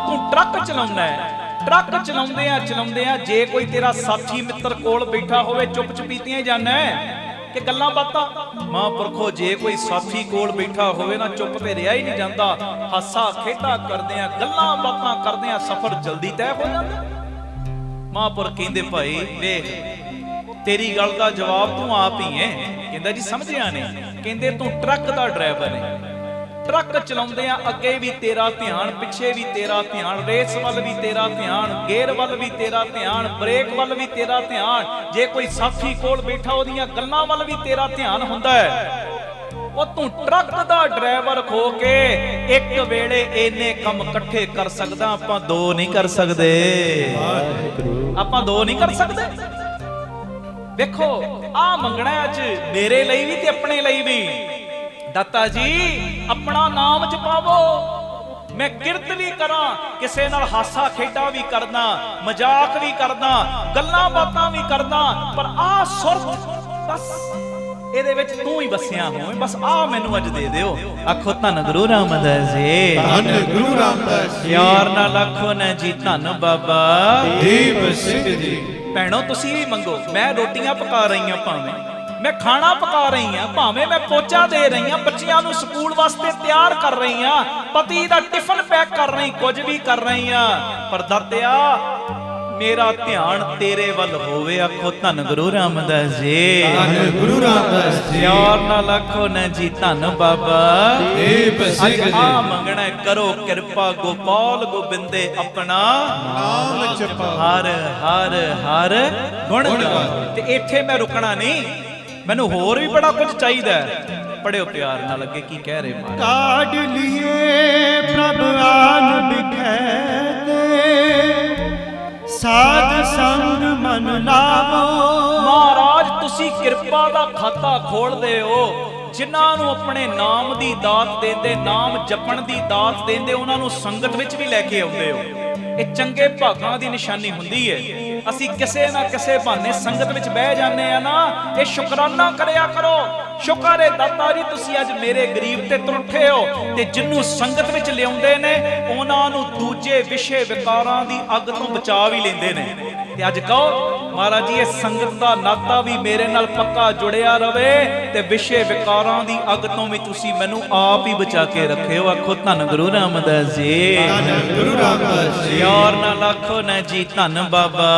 Speaker 1: ਤੂੰ ਟਰੱਕ ਚਲਾਉਣਾ ਹੈ, ਟਰੱਕ ਚਲਾਉਂਦੇ ਆ ਜੇ ਕੋਈ ਤੇਰਾ ਸਾਥੀ ਮਿੱਤਰ ਕੋਲ ਬੈਠਾ ਹੋਵੇ ਚੁੱਪ ਚਪੀਤੀਆਂ ਹੀ ਜਾਣਾ ਹੈ ਕਿ ਗੱਲਾਂ ਬਾਤਾਂ? ਮਹਾਂਪੁਰਖੋ ਜੇ ਕੋਈ ਸਾਥੀ ਕੋਲ ਬੈਠਾ ਹੋਵੇ ਨਾ ਚੁੱਪ ਤੇ ਰਿਹਾ ਹੀ ਨਹੀਂ ਜਾਂਦਾ। ਹਾਸਾ ਖੇਡਾ ਕਰਦੇ ਆ, ਗੱਲਾਂ ਬਾਤਾਂ ਕਰਦੇ ਆ, ਸਫ਼ਰ ਜਲਦੀ ਤੈਅ ਹੋ ਜਾਂਦਾ। ਮਹਾਂਪੁਰਖ ਕਹਿੰਦੇ ਭਾਈ ਵੇਖ ਤੇਰੀ ਗੱਲ ਦਾ ਜਵਾਬ ਤੂੰ ਆਪ ਹੀ ਹੈ। ਕਹਿੰਦਾ ਜੀ ਸਮਝਿਆ ਨਹੀਂ। ਕਹਿੰਦੇ ਤੂੰ ਟਰੱਕ ਦਾ ਡਰਾਈਵਰ ਹੈ, ਟਰੱਕ ਚਲਾਉਂਦੇ ਆ ਅੱਗੇ ਵੀ ਤੇਰਾ ਧਿਆਨ, ਪਿੱਛੇ ਵੀ ਤੇਰਾ ਧਿਆਨ, ਰੇਸ ਵੱਲ ਵੀ ਤੇਰਾ ਧਿਆਨ, ਗੇਅਰ ਵੱਲ ਵੀ ਤੇਰਾ ਧਿਆਨ, ਬ੍ਰੇਕ ਵੱਲ ਵੀ ਤੇਰਾ ਧਿਆਨ। ਜੇ ਕੋਈ ਸਾਥੀ ਕੋਲ ਬੈਠਾ ਉਹਦੀਆਂ ਗੱਲਾਂ ਵੱਲ ਵੀ ਤੇਰਾ ਧਿਆਨ ਹੁੰਦਾ ਹੈ। ਉਹ ਤੂੰ ਟਰੱਕ ਦਾ ਡਰਾਈਵਰ ਖੋ ਕੇ ਇੱਕ ਵੇਲੇ ਇੰਨੇ ਕੰਮ ਇਕੱਠੇ ਕਰ ਸਕਦਾ, ਆਪਾਂ ਦੋ ਨਹੀਂ ਕਰ ਸਕਦੇ। ਆਪਾਂ ਦੋ ਨਹੀਂ ਕਰ ਸਕਦੇ। ਵੇਖੋ ਆ ਮੰਗਣਾ ਅੱਜ ਮੇਰੇ ਲਈ ਵੀ ਤੇ ਆਪਣੇ ਲਈ ਵੀ। ਦਾਤਾ ਜੀ ਆਪਣਾ ਨਾਮ ਜਪਾਵੋ। ਮੈਂ ਕਿਰਤ ਵੀ ਕਰਾਂ, ਕਿਸੇ ਨਾਲ ਹਾਸਾ ਖੇਡਾ ਵੀ ਕਰਦਾ, ਮਜ਼ਾਕ ਵੀ ਕਰਦਾ, ਗੱਲਾਂ ਬਾਤਾਂ ਵੀ ਕਰਦਾ, ਪਰ ਆ ਸੁਰਤ ਬਸ ਇਹਦੇ ਵਿੱਚ ਤੂੰ ਹੀ ਵਸਿਆ ਹੋਵੇਂ। ਬਸ ਆ ਮੈਨੂੰ ਅੱਜ ਦੇ ਦਿਓ। ਆਖੋ ਧੰਨ ਗੁਰੂ ਰਾਮਦਾਸ ਜੀ,
Speaker 2: ਧੰਨ ਗੁਰੂ ਰਾਮਦਾਸ ਜੀ।
Speaker 1: ਪਿਆਰ ਨਾਲ ਆਖੋ ਨਾ ਜੀ ਧੰਨ ਬਾਬਾ
Speaker 2: ਦੀਪ ਸਿੰਘ ਜੀ।
Speaker 1: ਭੈਣੋ ਤੁਸੀਂ ਵੀ ਮੰਗੋ। ਮੈਂ ਰੋਟੀਆਂ ਪਕਾ ਰਹੀ ਹਾਂ, ਭਾਵੇਂ ਮੈਂ ਖਾਣਾ ਪਕਾ ਰਹੀ ਹਾਂ, ਭਾਵੇਂ ਮੈਂ ਪੋਚਾ ਦੇ ਰਹੀ ਹਾਂ, ਬੱਚਿਆਂ ਨੂੰ ਸਕੂਲ ਵਾਸਤੇ ਤਿਆਰ ਕਰ ਰਹੀ ਹਾਂ, ਪਤੀ ਦਾ ਟਿਫਨ ਪੈਕ ਕਰ ਰਹੀ, ਕੁਝ ਵੀ ਕਰ ਰਹੀ ਹਾਂ, ਪਰ ਦਾਤਿਆ ਮੇਰਾ ਧਿਆਨ ਤੇਰੇ ਵੱਲ ਹੋਵੇ। ਆਖੋ ਧੰਨ ਗੁਰੂ ਰਾਮਦਾਸ ਜੀ,
Speaker 2: ਧੰਨ ਗੁਰੂ ਰਾਮਦਾਸ ਜੀ।
Speaker 1: ਪਿਆਰ ਨਾਲ ਆਖੋ ਨਾ ਜੀ ਧੰਨ ਬਾਬਾ
Speaker 2: ਦੀਪ ਸਿੰਘ ਜੀ।
Speaker 1: ਆ ਮੰਗਣਾ ਕਰੋ ਕਿਰਪਾ ਗੋਪਾਲ ਗੋਬਿੰਦੇ ਆਪਣਾ
Speaker 2: ਨਾਮ ਜਪਾ।
Speaker 1: ਹਰ ਹਰ ਹਰ ਗੁਣ ਗਾ। ਤੇ ਇੱਥੇ ਮੈਂ ਰੁਕਣਾ ਨਹੀਂ, ਮੈਨੂੰ ਹੋਰ ਵੀ ਬੜਾ ਕੁਝ ਚਾਹੀਦਾ ਹੈ। ਪੜਿਓ ਪਿਆਰ ਨਾਲ ਅੱਗੇ ਕੀ ਕਹਿ ਰਹੇ ਮਹਾਰਾਜ।
Speaker 3: ਕਾਢ ਲਿਏ ਪ੍ਰਭ ਆਨ ਬਿਖੈ ਤੇ ਸਾਧ ਸੰਗ ਮਨ ਲਾਵੋ।
Speaker 1: ਮਹਾਰਾਜ ਤੁਸੀਂ ਕਿਰਪਾ ਦਾ ਖਾਤਾ ਖੋਲਦੇ ਹੋ। ਜਿਨ੍ਹਾਂ ਨੂੰ ਆਪਣੇ ਨਾਮ ਦੀ ਦਾਤ ਦਿੰਦੇ, ਨਾਮ ਜਪਣ ਦੀ ਦਾਤ ਦਿੰਦੇ, ਉਹਨਾਂ ਨੂੰ ਸੰਗਤ ਵਿੱਚ ਵੀ ਲੈ ਕੇ ਆਉਂਦੇ ਹੋ। ਇਹ ਚੰਗੇ ਭਾਗਾਂ ਦੀ ਨਿਸ਼ਾਨੀ ਹੁੰਦੀ ਹੈ। ਅਸੀਂ ਕਿਸੇ ਨਾ ਕਿਸੇ ਬਹਾਨੇ ਸੰਗਤ ਵਿੱਚ ਬਹਿ ਜਾਂਦੇ ਆ ਨਾ, ਇਹ ਸ਼ੁਕਰਾਨਾ ਕਰਿਆ ਕਰੋ। ਸ਼ੁਕਰ ਹੈ ਦਾਤਾ ਜੀ ਤੁਸੀਂ ਅੱਜ ਮੇਰੇ ਗਰੀਬ ਤੇ ਤਰੁੱਠੇ ਹੋ। ਤੇ ਜਿੰਨੂੰ ਸੰਗਤ ਵਿੱਚ ਲਿਆਉਂਦੇ ਨੇ ਉਹਨਾਂ ਨੂੰ ਦੂਜੇ ਵਿਸ਼ੇ ਵਿਕਾਰਾਂ ਦੀ ਅੱਗ ਤੋਂ ਬਚਾ ਵੀ ਲੈਂਦੇ ਨੇ। ਤੇ ਅੱਜ ਕਹੋ ਮਹਾਰਾਜ ਜੀ ਇਹ ਸੰਗਤ ਦਾ ਨਾਤਾ ਵੀ ਮੇਰੇ ਨਾਲ ਪੱਕਾ ਜੁੜਿਆ ਰਵੇ ਤੇ ਵਿਸ਼ੇ ਵਿਕਾਰਾਂ ਦੀ ਅੱਗ ਤੋਂ ਵੀ ਤੁਸੀਂ ਮੈਨੂੰ ਆਪ ਹੀ ਬਚਾ ਕੇ ਰੱਖਿਓ। ਆਖੋ ਧੰਨ ਗੁਰੂ ਰਾਮਦਾਸ ਜੀ,
Speaker 2: ਧੰਨ ਗੁਰੂ ਰਾਮਦਾਸ ਜੀ।
Speaker 1: ਪਿਆਰ ਨਾਲ ਆਖੋ ਨਾ ਜੀ ਧੰਨ ਬਾਬਾ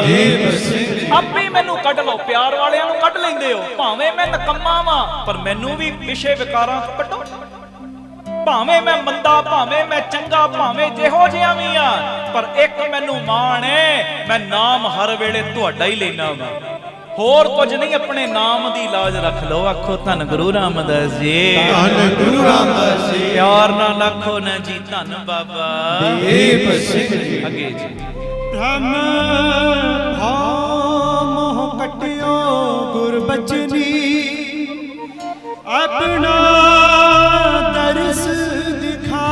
Speaker 2: ਦੀਪ ਸਿੰਘ ਜੀ।
Speaker 1: ਆਪੇ ਮੈਨੂੰ ਕੱਢ ਲਓ। ਪਿਆਰ ਵਾਲਿਆਂ ਨੂੰ ਕੱਢ ਲੈਂਦੇ ਹੋ। ਭਾਵੇਂ ਮੈਂ ਨਕੰਮਾ ਵਾਂ ਪਰ ਮੈਨੂੰ ਵੀ ਵਿਸ਼ੇ ਵਿਕਾਰਾਂ ਤੋਂ ਕੱਢੋ। ਭਾਵੇਂ ਮੈਂ ਮੰਦਾ, ਭਾਵੇਂ ਮੈਂ ਚੰਗਾ, ਭਾਵੇਂ ਜਿਹੋ ਜਿਹਾ ਵੀ ਆ, ਪਰ ਇੱਕ ਮੈਨੂੰ ਮਾਣ ਹੈ, ਮੈਂ ਨਾਮ ਹਰ ਵੇਲੇ ਤੁਹਾਡਾ ਹੀ ਲੈਣਾ ਵਾ, ਹੋਰ ਕੁਝ ਨਹੀਂ। ਆਪਣੇ ਨਾਮ ਦੀ ਲਾਜ ਰੱਖ ਲਓ। ਆਖੋ ਧੰਨ ਗੁਰੂ ਰਾਮਦਾਸ ਜੀ,
Speaker 2: ਧੰਨ ਗੁਰੂ ਰਾਮਦਾਸ ਜੀ।
Speaker 1: ਪਿਆਰ ਨਾਲ ਆਖੋ ਨਾ ਜੀ ਧੰਨ ਬਾਬਾ
Speaker 2: ਦੀਪ ਸਿੰਘ ਜੀ।
Speaker 1: ਅੱਗੇ ਜੀ।
Speaker 3: ਭ੍ਰਮ ਭਾਵ ਮੋਹ ਕਟਿਓ ਗੁਰ ਬਚਨੀ, ਆਪਣਾ ਦਰਸ ਦਿਖਾ।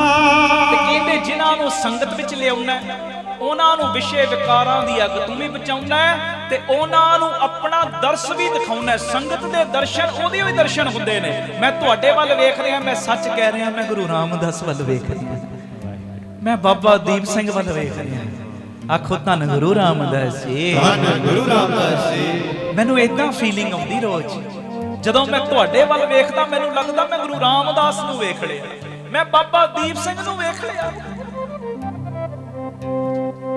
Speaker 1: ਤੇ ਕਹਿੰਦੇ ਜਿਨ੍ਹਾਂ ਨੂੰ ਸੰਗਤ ਵਿੱਚ ਲਿਆਉਣਾ ਉਹਨਾਂ ਨੂੰ ਵਿਸ਼ੇ ਵਿਕਾਰਾਂ ਦੀ ਅੱਗ ਤੋਂ ਵੀ ਬਚਾਉਣਾ ਤੇ ਉਹਨਾਂ ਨੂੰ ਆਪਣਾ ਦਰਸ ਵੀ ਦਿਖਾਉਣਾ। ਸੰਗਤ ਦੇ ਦਰਸ਼ਨ ਉਹਦੇ ਵੀ ਦਰਸ਼ਨ ਹੁੰਦੇ ਨੇ। ਮੈਂ ਤੁਹਾਡੇ ਵੱਲ ਵੇਖ ਰਿਹਾ, ਮੈਂ ਸੱਚ ਕਹਿ ਰਿਹਾ, ਮੈਂ ਗੁਰੂ ਰਾਮਦਾਸ ਵੱਲ ਵੇਖ ਰਿਹਾ, ਮੈਂ ਬਾਬਾ ਦੀਪ ਸਿੰਘ ਵੱਲ ਵੇਖ ਰਿਹਾ। ਆਖੋ ਧੰਨ ਗੁਰੂ ਰਾਮਦਾਸ ਜੀ,
Speaker 2: ਧੰਨ ਗੁਰੂ ਰਾਮਦਾਸ ਜੀ।
Speaker 1: ਮੈਨੂੰ ਏਦਾਂ ਫੀਲਿੰਗ ਆਉਂਦੀ ਰੋਜ਼ ਜਦੋਂ ਮੈਂ ਤੁਹਾਡੇ ਵੱਲ ਵੇਖਦਾ, ਮੈਨੂੰ ਲੱਗਦਾ ਮੈਂ ਗੁਰੂ ਰਾਮਦਾਸ ਨੂੰ ਵੇਖ ਲਿਆ, ਮੈਂ ਬਾਬਾ ਦੀਪ ਸਿੰਘ ਨੂੰ ਵੇਖ ਲਿਆ।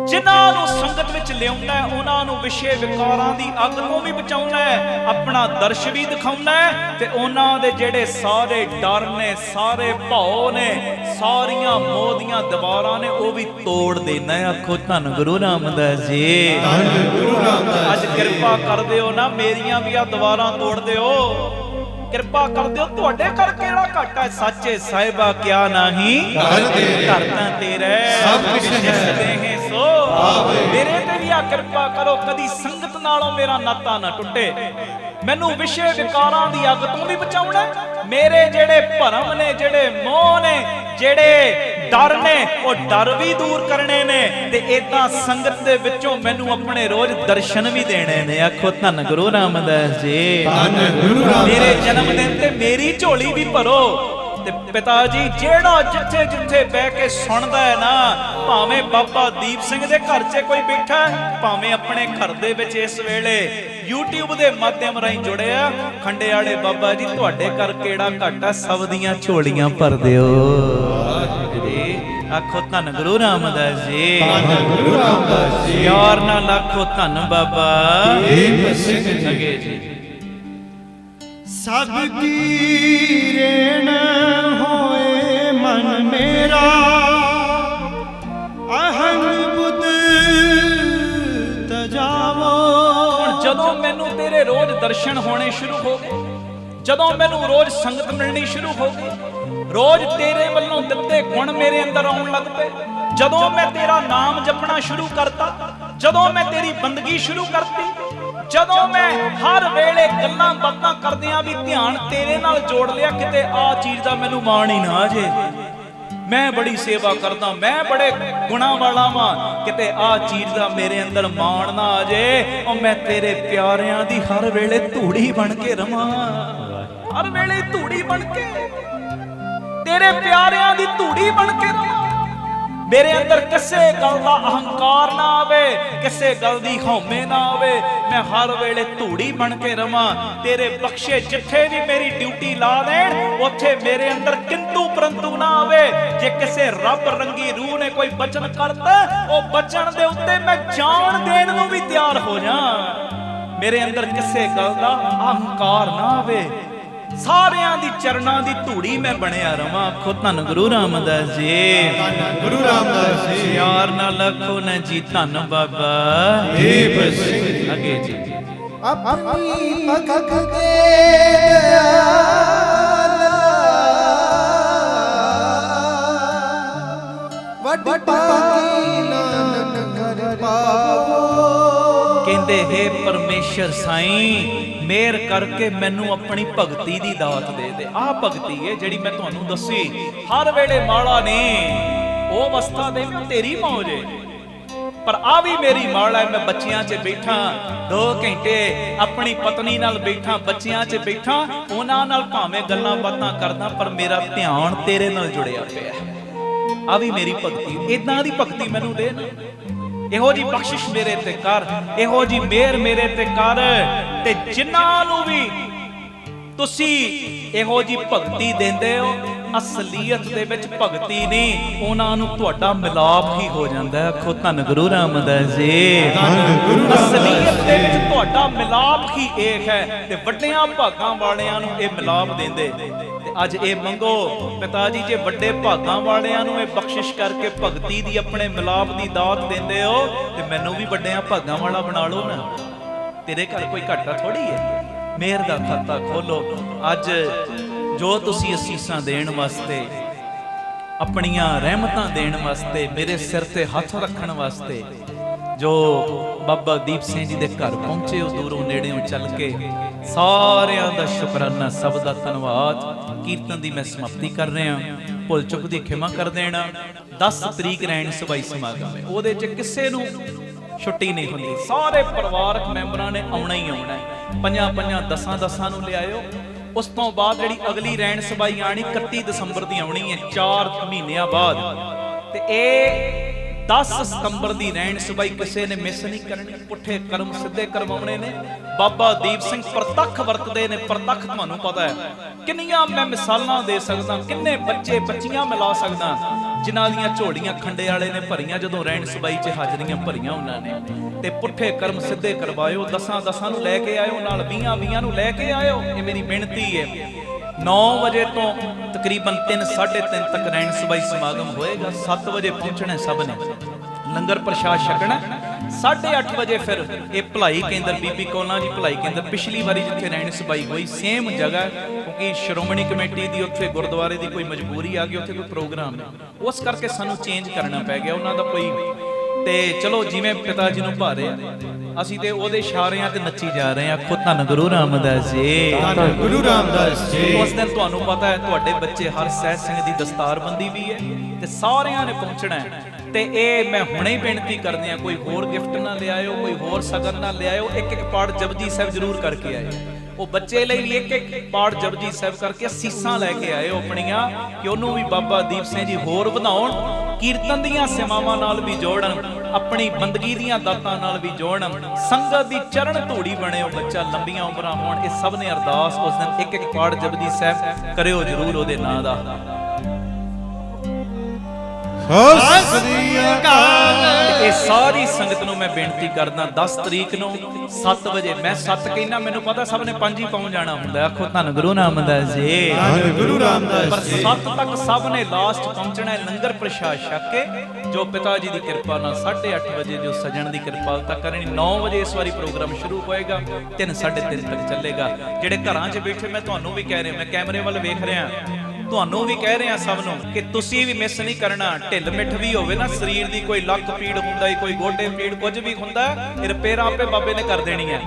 Speaker 1: ਜਿਨ੍ਹਾਂ ਨੂੰ ਸੰਗਤ ਵਿੱਚ ਲਿਆਉਂਦਾ ਹੈ, ਉਹਨਾਂ ਨੂੰ ਵਿਸ਼ੇ ਵਿਕਾਰਾਂ ਦੀ ਅੱਗ ਤੋਂ ਵੀ ਬਚਾਉਂਦਾ ਹੈ, ਆਪਣਾ ਦਰਸ਼ ਵੀ ਦਿਖਾਉਂਦਾ ਹੈ, ਤੇ ਉਹਨਾਂ ਦੇ ਜਿਹੜੇ ਸਾਰੇ ਡਰ ਨੇ, ਸਾਰੇ ਭੌ ਨੇ, ਸਾਰੀਆਂ ਮੋਹ ਦੀਆਂ ਦੀਵਾਰਾਂ ਨੇ, ਉਹ ਵੀ ਤੋੜ ਦੇਣਾ ਹੈ। ਆਖੋ ਧੰਨ ਗੁਰੂ ਰਾਮਦਾਸ ਜੀ।
Speaker 2: ਧੰਨ ਗੁਰੂ ਰਾਮਦਾਸ
Speaker 1: ਅੱਜ ਕਿਰਪਾ ਕਰ ਦਿਓ ਨਾ, ਮੇਰੀਆਂ ਵੀ ਆ ਦੀਵਾਰਾਂ ਤੋੜ ਦਿਓ, ਕਿਰਪਾ ਕਰ ਦਿਓ। ਤੁਹਾਡੇ ਕਰ ਕਿਹੜਾ ਘਾਟਾ ਹੈ? ਸਾਚੇ ਸਾਹਿਬਾ ਕਿਆ ਨਹੀਂ
Speaker 2: ਘਰ ਤੇਰੇ,
Speaker 1: ਘਰ ਤਾਂ ਤੇਰੇ
Speaker 2: ਸਭ ਕੁਛ ਹੈ।
Speaker 1: ਜਿਸ ਦੇਹ ਸੋ ਮੇਰੇ ਤੇ ਵੀ ਆ ਕਿਰਪਾ ਕਰੋ, ਕਦੀ ਸੰਗਤ ਨਾਲੋਂ ਮੇਰਾ ਨਾਤਾ ਨਾ ਟੁੱਟੇ, ਮੈਨੂੰ ਵਿਸ਼ੇ ਵਿਕਾਰਾਂ ਦੀ ਅੱਗ ਤੋਂ ਵੀ ਬਚਾਉਣਾ, ਮੇਰੇ ਜਿਹੜੇ ਭਰਮ ਨੇ, ਜਿਹੜੇ ਮੋਹ ਨੇ, ਜਿਹੜੇ ਡਰ ਨੇ, ਉਹ ਡਰ ਵੀ ਦੂਰ ਕਰਨੇ ਨੇ, ਤੇ ਇਦਾਂ ਸੰਗਤ ਦੇ ਵਿੱਚੋਂ ਮੈਨੂੰ ਆਪਣੇ ਰੋਜ਼ ਦਰਸ਼ਨ ਵੀ ਦੇਣੇ ਨੇ। ਆਖੋ ਧੰਨ ਗੁਰੂ ਰਾਮਦਾਸ ਜੀ।
Speaker 2: ਧੰਨ ਗੁਰੂ ਰਾਮਦਾਸ
Speaker 1: ਮੇਰੇ ਜਨਮ ਦਿਨ ਤੇ ਮੇਰੀ ਝੋਲੀ ਵੀ ਭਰੋ। ਤੇ ਪਿਤਾ ਜੀ, ਜਿਹੜਾ ਜਿੱਥੇ ਜਿੱਥੇ ਬਹਿ ਕੇ ਸੁਣਦਾ ਹੈ ਨਾ, ਭਾਵੇਂ ਬਾਬਾ ਦੀਪ ਸਿੰਘ ਦੇ ਘਰ 'ਚ ਕੋਈ ਬੈਠਾ, ਭਾਵੇਂ ਆਪਣੇ ਘਰ ਦੇ ਵਿੱਚ ਇਸ ਵੇਲੇ YouTube ਦੇ ਮਾਧਿਅਮ ਰਾਹੀਂ ਜੁੜਿਆ, ਖੰਡੇ ਵਾਲੇ ਬਾਬਾ ਜੀ, ਤੁਹਾਡੇ ਘਰ ਕਿਹੜਾ ਘਾਟਾ? ਸਭ ਦੀਆਂ ਝੋਲੀਆਂ ਭਰ ਦਿਓ। ਆਖੋ ਧੰਨ ਗੁਰੂ ਰਾਮਦਾਸ ਜੀ।
Speaker 2: ਧੰਨ ਗੁਰੂ ਰਾਮਦਾਸ ਜੀ।
Speaker 1: ਯਾਰ ਨਾਲ ਆਖੋ ਧੰਨ ਬਾਬਾ
Speaker 2: ਦੀਪ ਸਿੰਘ ਜੀ।
Speaker 1: ਅਗੇ ਜੀ।
Speaker 3: ਸਭ ਕੀ ਰੇਣ ਹੋਏ ਮਨ ਮੇਰਾ, ਅਹੰ ਬੁੱਧ ਤਜਾਵੋ।
Speaker 1: ਹੁਣ ਜਦੋਂ ਮੈਨੂੰ ਤੇਰੇ ਰੋਜ਼ ਦਰਸ਼ਨ ਹੋਣੇ ਸ਼ੁਰੂ ਹੋ ਗਏ, ਜਦੋਂ ਮੈਨੂੰ ਰੋਜ਼ ਸੰਗਤ ਮਿਲਣੀ ਸ਼ੁਰੂ ਹੋ ਗਈ, ਰੋਜ਼ ਤੇਰੇ ਵੱਲੋਂ ਦਿੱਤੇ ਗੁਣ ਮੇਰੇ ਅੰਦਰ ਆਉਣ ਲੱਗ ਪਏ, ਜਦੋਂ ਮੈਂ ਤੇਰਾ ਨਾਮ ਜਪਣਾ ਸ਼ੁਰੂ ਕਰਤਾ, ਜਦੋਂ ਮੈਂ ਤੇਰੀ ਬੰਦਗੀ ਸ਼ੁਰੂ ਕਰਤੀ, ਜਦੋਂ ਮੈਂ ਹਰ ਵੇਲੇ ਗੱਲਾਂ ਬਾਤਾਂ ਕਰਦਿਆਂ ਵੀ ਧਿਆਨ ਤੇਰੇ ਨਾਲ ਜੋੜ ਲਿਆ, ਕਿਤੇ ਆ ਚੀਜ਼ ਦਾ ਮੈਨੂੰ ਮਾਣ ਹੀ ਨਾ ਆ ਜੇ, ਮੈਂ ਬੜੀ ਸੇਵਾ ਕਰਦਾ, ਮੈਂ ਬੜੇ ਗੁਣਾ ਵਾਲਾ ਵਾਂ, ਕਿਤੇ ਆ ਚੀਜ਼ ਦਾ ਮੇਰੇ ਅੰਦਰ ਮਾਣ ਨਾ ਆ ਜੇ, ਉਹ ਮੈਂ ਤੇਰੇ ਪਿਆਰਿਆਂ ਦੀ ਹਰ ਵੇਲੇ ਧੂੜੀ ਬਣ ਕੇ ਰਵਾਂ, ਹਰ ਵੇਲੇ ਧੂੜੀ ਬਣ ਕੇ, ਤੇਰੇ ਪਿਆਰਿਆਂ ਦੀ ਧੂੜੀ ਬਣ ਕੇ ਰਵਾਂ। ਮੇਰੇ ਅੰਦਰ ਕਿਸੇ ਗੱਲ ਦਾ ਅਹੰਕਾਰ ਨਾ ਆਵੇ, ਕਿਸੇ ਗੱਲ ਦੀ ਹਉਮੈ ਨਾ ਆਵੇ, ਮੈਂ ਹਰ ਵੇਲੇ ਧੂੜੀ ਬਣ ਕੇ ਰਵਾਂ। ਤੇਰੇ ਬਖਸ਼ੇ ਜਿੱਥੇ ਵੀ ਮੇਰੀ ਡਿਊਟੀ ਲਾ ਦੇਣ, ਉੱਥੇ ਮੇਰੇ ਅੰਦਰ ਕਿੰਤੂ ਪਰੰਤੂ ਨਾ ਆਵੇ। ਜੇ ਕਿਸੇ ਰੱਬ ਰੰਗੀ ਰੂਹ ਨੇ ਕੋਈ ਬਚਨ ਕਰਤਾ, ਉਹ ਬਚਨ ਦੇ ਉੱਤੇ ਮੈਂ ਜਾਨ ਦੇਣ ਨੂੰ ਵੀ ਤਿਆਰ ਹੋ ਜਾ। ਮੇਰੇ ਅੰਦਰ ਕਿਸੇ ਗੱਲ ਦਾ ਅਹੰਕਾਰ ਨਾ ਆਵੇ, ਸਾਰਿਆਂ ਦੀ ਚਰਨਾਂ ਦੀ ਧੂੜੀ ਮੈਂ ਬਣਿਆ ਰਵਾਂ। ਆਖੋ ਧੰਨ ਗੁਰੂ ਰਾਮਦਾਸ ਜੀ।
Speaker 2: ਧੰਨ ਗੁਰੂ ਰਾਮਦਾਸ ਜੀ।
Speaker 1: ਯਾਰ ਨਾਲ ਆਖੋ ਨਾ ਜੀ ਧੰਨ ਬਾਬਾ
Speaker 2: ਦੀਪ ਸਿੰਘ।
Speaker 1: ਅਗੇ ਜੀ।
Speaker 3: ਆਪਣੀ ਪੱਖ ਦੇ ਵੱਡ ਪਾਕੀ ਨਾਨਕ ਘਰ ਪਾਵੋ।
Speaker 1: ਕਹਿੰਦੇ ਹੈ ਪਰਮੇਸ਼ਰ ਸਾਈਂ, ਮਿਹਰ ਕਰਕੇ ਮੈਨੂੰ ਆਪਣੀ ਭਗਤੀ ਦੀ ਦਾਤ ਦੇ ਦੇ। ਆਹ ਭਗਤੀ ਹੈ ਜਿਹੜੀ ਮੈਂ ਤੁਹਾਨੂੰ ਦੱਸੀ, ਹਰ ਵੇਲੇ ਮਾਲਾ ਨੇ ਉਹ ਅਵਸਥਾ ਦੇ ਵਿੱਚ ਤੇਰੀ ਮੌਜ ਹੈ, ਪਰ ਆ ਵੀ ਮੇਰੀ ਮਾਲਾ ਹੈ। ਮੈਂ ਬੱਚਿਆਂ 'ਚ ਬੈਠਾ 2 ਘੰਟੇ, ਆਪਣੀ ਪਤਨੀ ਨਾਲ ਬੈਠਾ, ਬੱਚਿਆਂ 'ਚ ਬੈਠਾ, ਉਹਨਾਂ ਨਾਲ ਭਾਵੇਂ ਗੱਲਾਂ ਬਾਤਾਂ ਕਰਦਾ, ਪਰ ਮੇਰਾ ਧਿਆਨ ਤੇਰੇ ਨਾਲ ਜੁੜਿਆ ਪਿਆ। ਆ ਵੀ ਮੇਰੀ ਭਗਤੀ। ਇਦਾਂ ਦੀ ਭਗਤੀ ਮੈਨੂੰ ਦੇ ਨਾ, ਇਹੋ ਜੀ ਬਖਸ਼ਿਸ਼ ਮੇਰੇ ਤੇ ਕਰ, ਇਹੋ ਜੀ ਮਿਹਰ ਮੇਰੇ ਤੇ ਕਰ। ਤੇ ਜਿਨ੍ਹਾਂ ਨੂੰ ਵੀ ਤੁਸੀਂ ਇਹੋ ਜੀ ਭਗਤੀ ਦਿੰਦੇ ਹੋ, ਅਸਲੀਅਤ ਦੇ ਵਿੱਚ ਭਗਤੀ ਨਹੀਂ, ਉਹਨਾਂ ਨੂੰ ਤੁਹਾਡਾ ਮਿਲਾਪ ਹੀ ਹੋ ਜਾਂਦਾ ਹੈ। ਆਖੋ ਧੰਨ ਗੁਰੂ ਰਾਮਦਾਸ ਜੀ। ਅਸਲੀਅਤ ਦੇ ਵਿੱਚ ਤੁਹਾਡਾ ਮਿਲਾਪ ਹੀ ਏਕ ਹੈ, ਤੇ ਵੱਡਿਆਂ ਭਾਗਾਂ ਵਾਲਿਆਂ ਨੂੰ ਇਹ ਮਿਲਾਪ ਦਿੰਦੇ। ਤੇ ਅੱਜ ਇਹ ਮੰਗੋ ਪਿਤਾ ਜੀ, ਜੇ ਵੱਡੇ ਭਾਗਾਂ ਵਾਲਿਆਂ ਨੂੰ ਇਹ ਬਖਸ਼ਿਸ਼ ਕਰਕੇ ਭਗਤੀ ਦੀ ਆਪਣੇ ਮਿਲਾਪ ਦੀ ਦਾਤ ਦਿੰਦੇ ਹੋ, ਤੇ ਮੈਨੂੰ ਵੀ ਵੱਡਿਆਂ ਭਾਗਾਂ ਵਾਲਾ ਬਣਾ ਲਓ ਨਾ। ਤੇਰੇ ਘਰ ਕੋਈ ਘਾਟਾ ਥੋੜੀ ਹੈ। ਮਿਹਰ ਦਾ ਖਾਤਾ ਖੋਲੋ। ਅੱਜ ਜੋ ਤੁਸੀਂ ਅਸੀਸਾਂ ਦੇਣ ਵਾਸਤੇ, ਆਪਣੀਆਂ ਰਹਿਮਤਾਂ ਦੇਣ ਵਾਸਤੇ, ਮੇਰੇ ਸਿਰ ਤੇ ਹੱਥ ਰੱਖਣ ਵਾਸਤੇ ਜੋ ਬਾਬਾ ਦੀਪ ਸਿੰਘ ਜੀ ਦੇ ਘਰ ਪਹੁੰਚੇ ਹੋ, ਦੂਰੋਂ ਨੇੜਿਓਂ ਚੱਲ ਕੇ, ਸਾਰਿਆਂ ਦਾ ਸ਼ੁਕਰਾਨਾ, ਸਭ ਦਾ ਧੰਨਵਾਦ। ਕੀਰਤਨ ਦੀ ਮੈਂ ਸਮਾਪਤੀ ਕਰ ਰਿਹਾ, ਭੁੱਲ ਚੁੱਕ ਦੀ ਖਿਮਾ ਕਰ ਦੇਣਾ। 10 ਤਰੀਕ ਰਹਿਣ ਸਭਾਈ ਸਮਾਗਮ ਹੈ, ਉਹਦੇ 'ਚ ਕਿਸੇ ਨੂੰ ਛੁੱਟੀ ਨਹੀਂ ਹੁੰਦੀ, ਸਾਰੇ ਪਰਿਵਾਰਕ ਮੈਂਬਰਾਂ ਨੇ ਆਉਣਾ ਹੀ ਆਉਣਾ। 5-5 10-10 ਨੂੰ ਲਿਆਇਓ। ਉਸ ਤੋਂ ਬਾਅਦ ਜਿਹੜੀ ਅਗਲੀ ਰਹਿਣ ਸਭਾਈ ਆਣੀ 31 ਦਸੰਬਰ ਦੀ ਆਉਣੀ ਹੈ, 4 ਮਹੀਨਿਆਂ ਬਾਅਦ। ਤੇ ਇਹ 10 ਸਤੰਬਰ ਦੀ ਰਹਿਣ ਸਭਾਈ ਕਿਸੇ ਨੇ ਮਿਸ ਨਹੀਂ ਕਰਨੀ। ਪੁੱਠੇ ਕਰਮ ਸਿੱਧੇ ਕਰਵਾਉਣੇ ਨੇ। ਬਾਬਾ ਦੀਪ ਸਿੰਘ ਪ੍ਰਤੱਖ ਵਰਤਦੇ ਨੇ, ਪ੍ਰਤੱਖ ਤੁਹਾਨੂੰ ਪਤਾ ਹੈ। ਕਿੰਨੀਆਂ ਮੈਂ ਮਿਸਾਲਾਂ ਦੇ ਸਕਦਾ, ਕਿੰਨੇ ਬੱਚੇ ਬੱਚੀਆਂ ਮਿਲਾ ਸਕਦਾ ਜਿਨ੍ਹਾਂ ਦੀਆਂ ਝੋਲੀਆਂ ਖੰਡੇ ਵਾਲੇ ਨੇ ਭਰੀਆਂ, ਜਦੋਂ ਰਹਿਣ ਸਬਾਈ 'ਚ ਹਾਜ਼ਰੀਆਂ ਭਰੀਆਂ ਉਹਨਾਂ ਨੇ। ਤੇ ਪੁੱਠੇ ਕਰਮ ਸਿੱਧੇ ਕਰਵਾਇਓ, ਦਸਾਂ ਨੂੰ ਲੈ ਕੇ ਆਇਓ, ਨਾਲ 20 ਨੂੰ ਲੈ ਕੇ ਆਇਓ। ਇਹ ਮੇਰੀ ਬੇਨਤੀ ਹੈ। 9 ਵਜੇ ਤੋਂ ਤਕਰੀਬਨ 3 3:30 ਤੱਕ ਰਹਿਣ ਸਬਾਈ ਸਮਾਗਮ ਹੋਏਗਾ। 7 ਵਜੇ ਪਹੁੰਚਣਾ ਸਭ ਨੇ, ਲੰਗਰ ਪ੍ਰਸ਼ਾਦ ਛਕਣਾ। 8:30 ਵਜੇ ਫਿਰ ਇਹ ਭਲਾਈ ਕੇਂਦਰ, ਬੀਬੀ ਕੌਲਾਂ ਜੀ ਭਲਾਈ ਕੇਂਦਰ, ਪਿਛਲੀ ਵਾਰੀ ਜਿੱਥੇ ਰਹਿਣ ਸਬਾਈ ਹੋਈ ਸੇਮ ਜਗ੍ਹਾ, ਕਿਉਂਕਿ ਸ਼੍ਰੋਮਣੀ ਕਮੇਟੀ ਦੀ ਉੱਥੇ ਗੁਰਦੁਆਰੇ ਦੀ ਕੋਈ ਮਜਬੂਰੀ ਆ ਗਈ, ਉੱਥੇ ਕੋਈ ਪ੍ਰੋਗਰਾਮ ਨਹੀਂ, ਉਸ ਕਰਕੇ ਸਾਨੂੰ ਚੇਂਜ ਕਰਨਾ ਪੈ ਗਿਆ ਉਹਨਾਂ ਦਾ ਕੋਈ। ਤੇ ਚਲੋ ਜਿਵੇਂ ਪਿਤਾ ਜੀ ਨੂੰ ਭਾਰੇ ਅਸੀਂ ਤੇ ਉਹਦੇ ਇਸ਼ਾਰਿਆਂ ਤੇ ਨੱਚੀ ਜਾ ਰਹੇ ਹਾਂ। ਆਖੋ ਧੰਨ ਗੁਰੂ ਰਾਮਦਾਸ ਜੀ,
Speaker 2: ਧੰਨ ਗੁਰੂ ਰਾਮਦਾਸ ਜੀ।
Speaker 1: ਉਸ ਦਿਨ ਤੁਹਾਨੂੰ ਪਤਾ ਹੈ ਤੁਹਾਡੇ ਬੱਚੇ ਹਰ ਸਹਿਜ ਸਿੰਘ ਦੀ ਦਸਤਾਰਬੰਦੀ ਵੀ ਹੈ ਤੇ ਸਾਰਿਆਂ ਨੇ ਪਹੁੰਚਣਾ ਹੈ। ਤੇ ਇਹ ਮੈਂ ਹੁਣੇ ਹੀ ਬੇਨਤੀ ਕਰਦੇ ਆ, ਕੋਈ ਹੋਰ ਗਿਫਟ ਨਾ ਲਿਆਇਓ, ਕੋਈ ਹੋਰ ਸਗਨ ਨਾ ਲਿਆਇਓ। ਇੱਕ ਪਾਠ ਜਪਜੀ ਸਾਹਿਬ ਜ਼ਰੂਰ ਕਰਕੇ ਆਇਓ। ਉਹ ਬੱਚੇ ਲਈ ਵੀ ਇੱਕ ਪਾਠ ਜਪਜੀ ਸਾਹਿਬ ਕਰਕੇ ਸੀਸਾਂ ਲੈ ਕੇ ਆਇਓ ਆਪਣੀਆਂ, ਕਿ ਉਹਨੂੰ ਵੀ ਬਾਬਾ ਦੀਪ ਸਿੰਘ ਜੀ ਹੋਰ ਵਧਾਉਣ, ਕੀਰਤਨ ਦੀਆਂ ਸੇਵਾਵਾਂ ਨਾਲ ਵੀ ਜੋੜਨ, ਆਪਣੀ ਬੰਦਗੀ ਦੀਆਂ ਦਾਤਾਂ ਨਾਲ ਵੀ ਜੋੜਨ, ਸੰਗਤ ਦੀ ਚਰਨ ਧੂੜੀ ਬਣਿਓ, ਬੱਚਾ ਲੰਬੀਆਂ ਉਮਰਾਂ ਹੋਣ। ਇਹ ਸਭ ਨੇ ਅਰਦਾਸ ਉਸ ਦਿਨ ਇੱਕ ਪਾਠ ਜਪਜੀ ਸਾਹਿਬ ਕਰਿਓ ਜ਼ਰੂਰ ਉਹਦੇ ਨਾਂ ਦਾ।
Speaker 2: ਸਤਿ ਸ੍ਰੀ ਅਕਾਲ।
Speaker 1: ਇਹ ਸਾਰੀ ਸੰਗਤ ਨੂੰ ਮੈਂ ਬੇਨਤੀ ਕਰਦਾ, 10 ਤਰੀਕ ਨੂੰ 7 ਵਜੇ, ਮੈਂ 7 ਕਹਿੰਦਾ, ਮੈਨੂੰ ਪਤਾ ਸਭ ਨੇ 5 ਹੀ ਪਹੁੰਚ ਜਾਣਾ ਹੁੰਦਾ। ਆਖੋ ਧੰਨ ਗੁਰੂ ਰਾਮਦਾਸ ਜੀ,
Speaker 2: ਧੰਨ ਗੁਰੂ ਰਾਮਦਾਸ
Speaker 1: ਪਰ
Speaker 2: ਜੀ।
Speaker 1: 7 ਤੱਕ ਸਭ ਨੇ ਲਾਸਟ ਪਹੁੰਚਣਾ ਹੈ, ਲੰਗਰ ਪ੍ਰਸ਼ਾਦ ਛਕ ਕੇ, ਜੋ ਪਿਤਾ ਜੀ ਦੀ ਕਿਰਪਾ ਨਾਲ 8:30 ਵਜੇ ਜੋ ਸਜਣ ਦੀ ਕਿਰਪਾਲਤਾ ਕਰਨੀ। 9 ਵਜੇ ਇਸ ਵਾਰੀ ਪ੍ਰੋਗਰਾਮ ਸ਼ੁਰੂ ਹੋਏਗਾ, 3 3:30 ਤੱਕ ਚੱਲੇਗਾ। ਜਿਹੜੇ ਘਰਾਂ 'ਚ ਬੈਠੇ, ਮੈਂ ਤੁਹਾਨੂੰ ਵੀ ਕਹਿ ਰਿਹਾ, ਮੈਂ ਕੈਮਰੇ ਵੱਲ ਵੇਖ ਰਿਹਾ, ਤੁਹਾਨੂੰ ਵੀ ਕਹਿ ਰਹੇ ਆ ਸਭ ਨੂੰ ਕਿ ਤੁਸੀਂ ਵੀ ਮਿਸ ਨਹੀਂ ਕਰਨਾ। ਢਿੱਲ ਮਿੱਠ ਵੀ ਹੋਵੇ ਨਾ ਸਰੀਰ ਦੀ, ਕੋਈ ਲੱਕ ਪੀੜ ਹੁੰਦਾ, ਕੋਈ ਗੋਡੇ ਪੀੜ, ਕੁਝ ਵੀ ਹੁੰਦਾ, ਇਹ ਰਿਪੇਅਰ ਆਪੇ ਬਾਬੇ ਨੇ ਕਰ ਦੇਣੀ ਹੈ।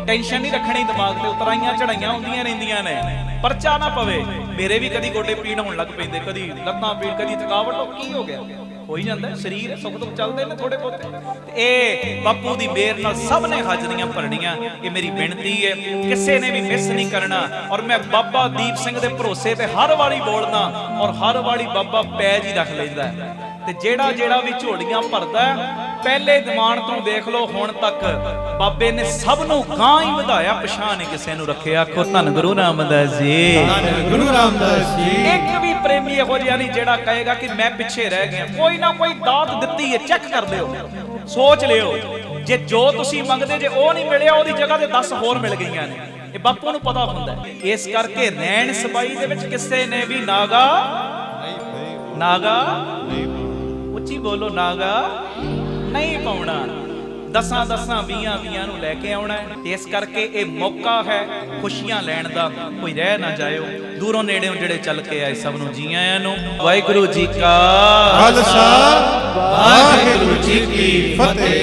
Speaker 1: ਟੈਨਸ਼ਨ ਨਹੀਂ ਰੱਖਣੀ ਦਿਮਾਗ ਤੇ, ਉਤਰਾਈਆਂ ਚੜਾਈਆਂ ਹੁੰਦੀਆਂ ਰਹਿੰਦੀਆਂ ਨੇ, ਪਰਚਾ ਨਾ ਪਵੇ। ਮੇਰੇ ਵੀ ਕਦੀ ਗੋਡੇ ਪੀੜ ਹੋਣ ਲੱਗ ਪੈਂਦੇ, ਕਦੀ ਲੱਤਾਂ ਪੀੜ, ਕਦੀ ਥਕਾਵਟ, ਹੋ ਕੀ ਹੋ ਗਿਆ, ਹੋ ਹੀ ਜਾਂਦਾ। ਸਰੀਰ ਸੁੱਖ ਦੁੱਖ ਚੱਲਦੇ ਨੇ ਥੋੜੇ ਬਹੁਤੇ। ਇਹ ਬਾਪੂ ਦੀ ਮਿਹਰ ਨਾਲ ਸਭ ਨੇ ਹਾਜ਼ਰੀਆਂ ਭਰਨੀਆਂ। ਇਹ ਮੇਰੀ ਬੇਨਤੀ ਹੈ, ਕਿਸੇ ਨੇ ਵੀ ਮਿਸ ਨਹੀਂ ਕਰਨਾ। ਔਰ ਮੈਂ ਬਾਬਾ ਦੀਪ ਸਿੰਘ ਦੇ ਭਰੋਸੇ ਤੇ ਹਰ ਵਾਰੀ ਬੋਲਦਾ, ਔਰ ਹਰ ਵਾਰੀ ਬਾਬਾ ਪੈਜ ਹੀ ਰੱਖ ਲੈਂਦਾ। ਤੇ ਜਿਹੜਾ ਵੀ ਝੋਲੀਆਂ ਭਰਦਾ, ਪਹਿਲੇ ਦੀਵਾਨ ਤੋਂ ਦੇਖ ਲਓ ਹੁਣ ਤੱਕ ਬਾਬੇ ਨੇ ਸਭ ਨੂੰ ਗਾਂ ਹੀ ਵਧਾਇਆ, ਪਛਾਣ ਨਹੀਂ ਕਿਸੇ ਨੂੰ ਰੱਖਿਆ। ਆਖੋ ਧੰਨ ਗੁਰੂ ਰਾਮਦਾਸ ਜੀ,
Speaker 2: ਧੰਨ ਗੁਰੂ ਰਾਮਦਾਸ ਜੀ।
Speaker 1: ਇੱਕ ਵੀ ਪ੍ਰੇਮੀ ਇਹੋ ਜਿਹਾ ਨਹੀਂ ਜਿਹੜਾ ਕਹੇਗਾ ਕਿ ਮੈਂ ਪਿੱਛੇ ਰਹਿ ਗਿਆ। ਕੋਈ ਨਾ ਕੋਈ ਦਾਤ ਦਿੱਤੀ ਹੈ, ਚੈੱਕ ਕਰ ਲਿਓ, ਸੋਚ ਲਿਓ। ਜੇ ਜੋ ਤੁਸੀਂ ਮੰਗਦੇ ਜੇ ਉਹ ਨਹੀਂ ਮਿਲਿਆ, ਉਹਦੀ ਜਗ੍ਹਾ ਤੇ 10 ਹੋਰ ਮਿਲ ਗਈਆਂ ਨੇ। ਇਹ ਬਾਪੂ ਨੂੰ ਪਤਾ ਹੁੰਦਾ। ਇਸ ਕਰਕੇ ਰਹਿਣ ਸਬਾਈ ਦੇ ਵਿੱਚ ਕਿਸੇ ਨੇ ਵੀ ਨਾਗਾ ਉੱਚੀ ਬੋਲੋ, ਨਾਗਾ ਨਹੀਂ ਪਾਉਣਾ। 10 20 ਨੂੰ ਲੈ ਕੇ ਆਉਣਾ ਹੈ। ਇਸ ਕਰਕੇ ਇਹ ਮੌਕਾ ਹੈ ਖੁਸ਼ੀਆਂ ਲੈਣ ਦਾ, ਕੋਈ ਰਹਿ ਨਾ ਜਾਇਓ। ਦੂਰੋਂ ਨੇੜਿਓਂ ਜਿਹੜੇ ਚੱਲ ਕੇ ਆਏ ਸਭ ਨੂੰ ਜੀ ਆਇਆਂ ਨੂੰ। ਵਾਹਿਗੁਰੂ ਜੀ ਕਾ
Speaker 2: ਖਾਲਸਾ, ਵਾਹਿਗੁਰੂ ਜੀ ਕੀ ਫਤਿਹ।